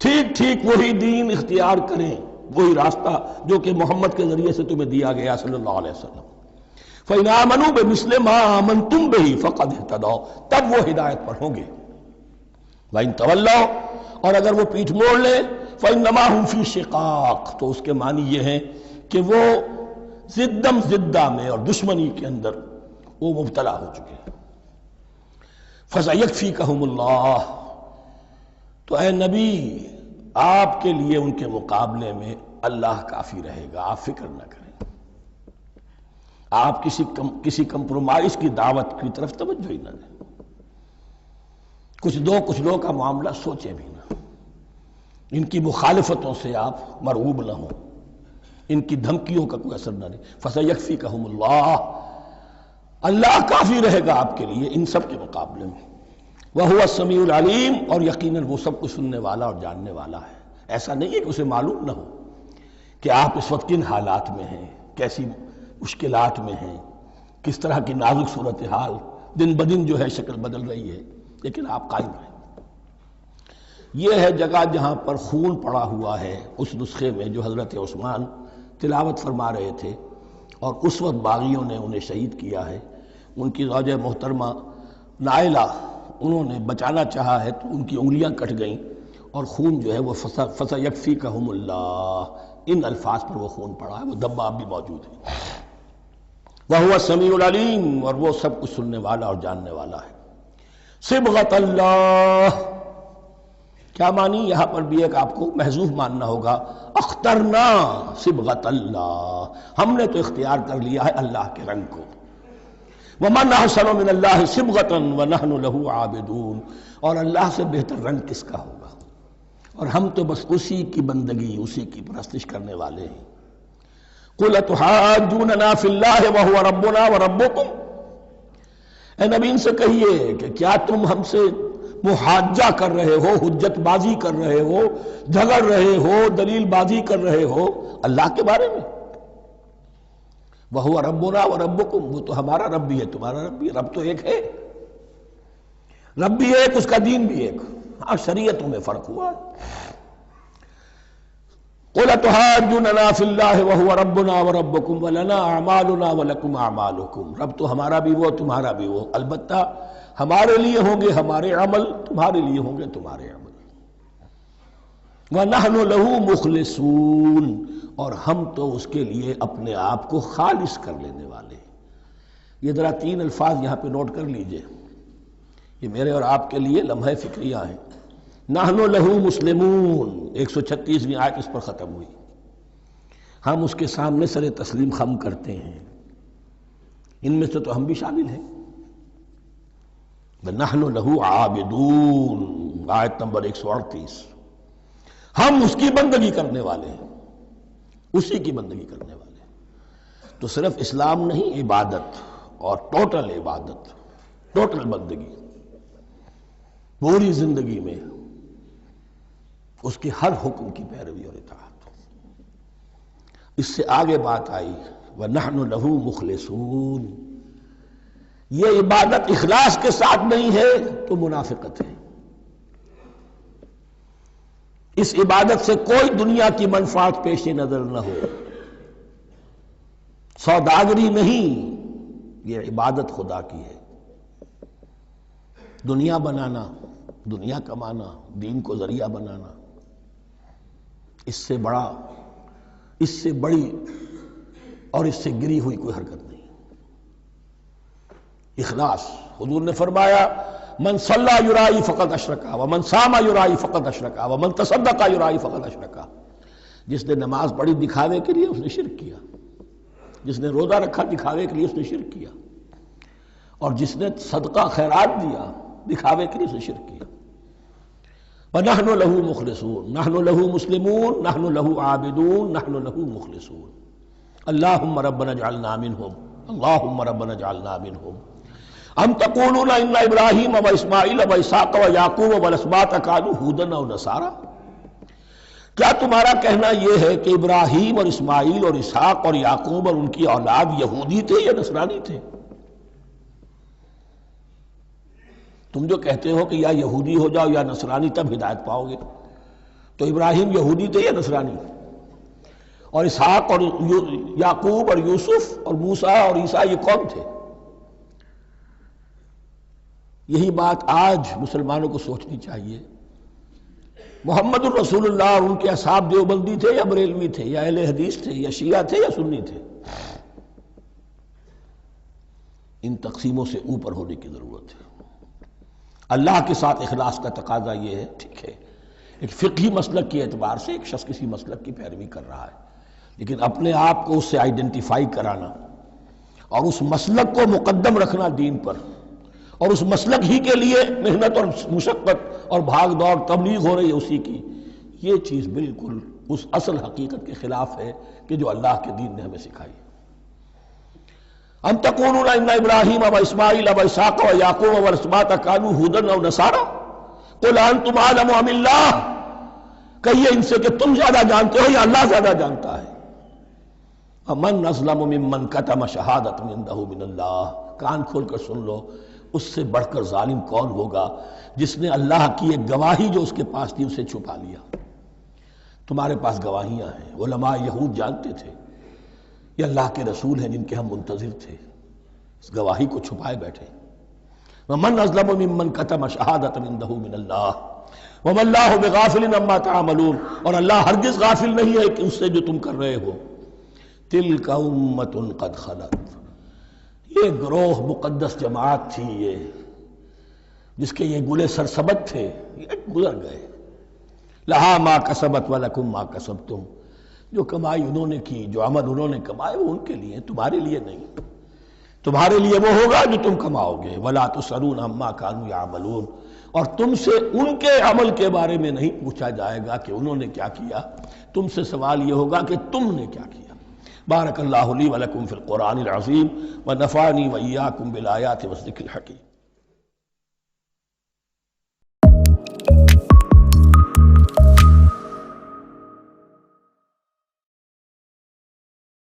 ٹھیک ٹھیک وہی دین اختیار کریں، وہی راستہ جو کہ محمد کے ذریعے سے تمہیں دیا گیا صلی اللہ علیہ وسلم، فَإِنْ آمَنُوا بِمِثْلِ مَا آمَنْتُمْ بِهِ فَقَدْ اهْتَدَوْا، تب وہ ہدایت پر ہوں گے، وَإِنْ تَوَلَّوْا، اور اگر وہ پیٹھ موڑ لیں، فَإِنَّمَا هُمْ فِي شِقَاقٍ، تو اس کے معنی یہ ہیں کہ وہ زدم زدہ میں اور دشمنی کے اندر وہ مبتلا ہو چکے ہیں۔ فَسَيَكْفِيكَهُمُ اللَّهُ، تو اے نبی آپ کے لیے ان کے مقابلے میں اللہ کافی رہے گا، آپ فکر نہ کریں، آپ کسی کمپرومائز کی دعوت کی طرف توجہ ہی نہ دیں، کچھ دو کا معاملہ سوچیں بھی نہ، ان کی مخالفتوں سے آپ مرعوب نہ ہوں، ان کی دھمکیوں کا کوئی اثر نہ لیں، فَسَيَكْفِيكَهُمُ اللَّهُ، اللہ کافی رہے گا آپ کے لیے ان سب کے مقابلے میں، وَهُوَ السَّمِيعُ الْعَلِيمُ، اور یقیناً وہ سب کچھ سننے والا اور جاننے والا ہے، ایسا نہیں ہے کہ اسے معلوم نہ ہو کہ آپ اس وقت کن حالات میں ہیں، کیسی مشکلات میں ہیں، کس طرح کی نازک صورتحال دن بدن جو ہے شکل بدل رہی ہے، لیکن آپ قائم رہیں۔ یہ ہے جگہ جہاں پر خون پڑا ہوا ہے، اس نسخے میں جو حضرت عثمان تلاوت فرما رہے تھے، اور اس وقت باغیوں نے انہیں شہید کیا ہے، ان کی زوجہ محترمہ نائلہ، انہوں نے بچانا چاہا ہے تو ان کی انگلیاں کٹ گئیں، اور خون جو ہے وہ فَسَيَكْفِيكَهُمُ اللَّهُ، ان الفاظ پر وہ خون پڑا ہے، وہ دبا اب بھی موجود ہے۔ وَهُوَ السَّمِيعُ الْعَلِيمُ، اور وہ سب کچھ سننے والا اور جاننے والا ہے۔ صبغۃ اللہ، کیا معنی یہاں پر بھی ایک آپ کو محذوف ماننا ہوگا، اخترنا صبغۃ اللہ، ہم نے تو اختیار کر لیا ہے اللہ کے رنگ کو، وَمَنْ أَحْسَنُ مِنَ اللَّهِ صِبْغَةً وَنَحْنُ لَهُ عَابِدُونَ، اور اللہ سے بہتر رنگ کس کا ہوگا، اور ہم تو بس اسی کی بندگی، اسی کی پرستش کرنے والے ہیں۔ قُلْ أَتُحَاجُّونَنَا فِي اللَّهِ وَهُوَ رَبُّنَا وَرَبُّكُمْ، اے نبی ان سے کہیے کہ کیا تم ہم سے محاجہ کر رہے ہو، حجت بازی کر رہے ہو، جھگڑ رہے ہو، دلیل بازی کر رہے ہو اللہ کے بارے میں؟ وَهُوَ رَبُّنَا وَرَبُّكُمْ، وہ تو ہمارا رب بھی ہے تمہارا رب بھی ہے، رب تو ایک ہے، رب بھی ایک، اس کا دین بھی ایک، ہاں شریعتوں میں فرق ہوا ہے۔ قُلْ أَتُحَاجُّونَنَا فِي اللَّهِ وَهُوَ رَبُّنَا وَرَبُّكُمْ وَلَنَا أَعْمَالُنَا وَلَكُمْ أَعْمَالُكُمْ، رب تو ہمارا بھی وہ تمہارا بھی وہ، البتہ ہمارے لیے ہوں گے ہمارے عمل، تمہارے لیے ہوں گے تمہارے عمل۔ وَنَحْنُ لَهُ مُخْلِصُونَ، اور ہم تو اس کے لیے اپنے آپ کو خالص کر لینے والے ہیں۔ یہ ذرا 3 الفاظ یہاں پہ نوٹ کر لیجئے، یہ میرے اور آپ کے لیے لمحہ فکریہ ہیں۔ نحن لہو مسلمون، 136ویں آیت اس پر ختم ہوئی، ہم اس کے سامنے سر تسلیم خم کرتے ہیں، ان میں سے تو ہم بھی شامل ہیں۔ وَنَحْنُ لَهُ عَابِدُونَ، آیت نمبر 138۔ ہم اس کی بندگی کرنے والے ہیں، اسی کی بندگی کرنے والے ہیں۔ تو صرف اسلام نہیں، عبادت اور ٹوٹل عبادت، ٹوٹل بندگی، پوری زندگی میں اس کے ہر حکم کی پیروی اور اطاعت۔ اس سے آگے بات آئی وَنَحْنُ لَهُ مُخْلِصُونَ، یہ عبادت اخلاص کے ساتھ نہیں ہے تو منافقت ہے۔ اس عبادت سے کوئی دنیا کی منفعت پیش نظر نہ ہو، سوداگری نہیں، یہ عبادت خدا کی ہے۔ دنیا بنانا، دنیا کمانا، دین کو ذریعہ بنانا، اس سے بڑا، اس سے بڑی اور اس سے گری ہوئی کوئی حرکت نہیں۔ اخلاص، حضور نے فرمایا من صلی یرائی فقد اشرکا ومن صام یرائی فقد اشرکا ومن تصدق یرائی فقد اشرکا۔ جس نے نماز پڑھی دکھاوے کے لیے اس نے شرک کیا، جس نے روزہ رکھا دکھاوے کے لیے اس نے شرک کیا، اور جس نے صدقہ خیرات دیا دکھاوے کے لیے اس نے شرک کیا۔ وَنَحْنُ لَهُ مُخْلِصُونَ، نَحْنُ لَهُ مُسْلِمُونَ، نَحْنُ لَهُ عَابِدُونَ، نَحْنُ لَهُ مُخْلِصُونَ۔ اللهم ربنا اجعلنا منهم، اللهم ربنا اجعلنا منهم۔ ام تقولون ان ابراہیم واسماعیل واسحاق ویعقوب والاسباط كانوا هودا او نصارا، کیا تمہارا کہنا یہ ہے کہ ابراہیم اور اسماعیل اور اسحاق اور یعقوب اور ان کی اولاد یہودی تھے یا نصرانی تھے؟ تم جو کہتے ہو کہ یا یہودی ہو جاؤ یا نصرانی تب ہدایت پاؤ گے، تو ابراہیم یہودی تھے یا نصرانی؟ اور اسحاق اور یعقوب اور یوسف اور موسیٰ اور عیسیٰ یہ کون تھے؟ یہی بات آج مسلمانوں کو سوچنی چاہیے۔ محمد الرسول اللہ اور ان کے اصحاب دیوبندی تھے یا بریلوی تھے یا اہل حدیث تھے یا شیعہ تھے یا سنی تھے؟ ان تقسیموں سے اوپر ہونے کی ضرورت ہے۔ اللہ کے ساتھ اخلاص کا تقاضا یہ ہے، ٹھیک ہے ایک فقہی مسلک کے اعتبار سے ایک شخص کسی مسلک کی پیروی کر رہا ہے، لیکن اپنے آپ کو اس سے آئیڈینٹیفائی کرانا اور اس مسلک کو مقدم رکھنا دین پر، اور اس مسلک ہی کے لیے محنت اور مشقت اور بھاگ دوڑ تبلیغ ہو رہی ہے اسی کی، یہ چیز بالکل اس اصل حقیقت کے خلاف ہے کہ جو اللہ کے دین نے ہمیں سکھائی۔ ام تقولون ان ابراہیم واسماعیل واسحاق ویعقوب والاسباط كانوا هودا او نصارا قل انتم اعلم ام اللہ، کہیے ان سے کہ تم زیادہ جانتے ہو یا اللہ زیادہ جانتا ہے۔ ومن اظلم ممن كتم شہادۃ عنده من اللہ، کان کھول کر سن لو، اس سے بڑھ کر ظالم کون ہوگا جس نے اللہ کی ایک گواہی جو اس کے پاس تھی اسے چھپا لیا۔ تمہارے پاس گواہیاں ہیں، علماء یہود جانتے تھے یہ اللہ کے رسول ہیں جن کے ہم منتظر تھے، اس گواہی کو چھپائے بیٹھے۔ ومن اظلم ممن كتم شہادۃ عنده من اللہ وما اللہ بغافل عما تعملون، اور اللہ ہرگز غافل نہیں ہے کہ اس سے جو تم کر رہے ہو۔ تلک امۃ قد خلت، یہ گروہ مقدس جماعت تھی یہ جس کے یہ گلے سرسبت تھے، یہ گزر گئے۔ لہا ما کسبت ولکم ما کسبتم، جو کمائی انہوں نے کی، جو عمل انہوں نے کمائے وہ ان کے لیے، تمہارے لیے نہیں۔ تمہارے لیے وہ ہوگا جو تم کماؤ گے۔ ولا تسألون عما كانوا يعملون، اور تم سے ان کے عمل کے بارے میں نہیں پوچھا جائے گا کہ انہوں نے کیا کیا، تم سے سوال یہ ہوگا کہ تم نے کیا کیا۔ بارک اللہ لی ولکم فی القرآن العظیم ونفعنی وإیاکم بالآیات والذکر الحکیم۔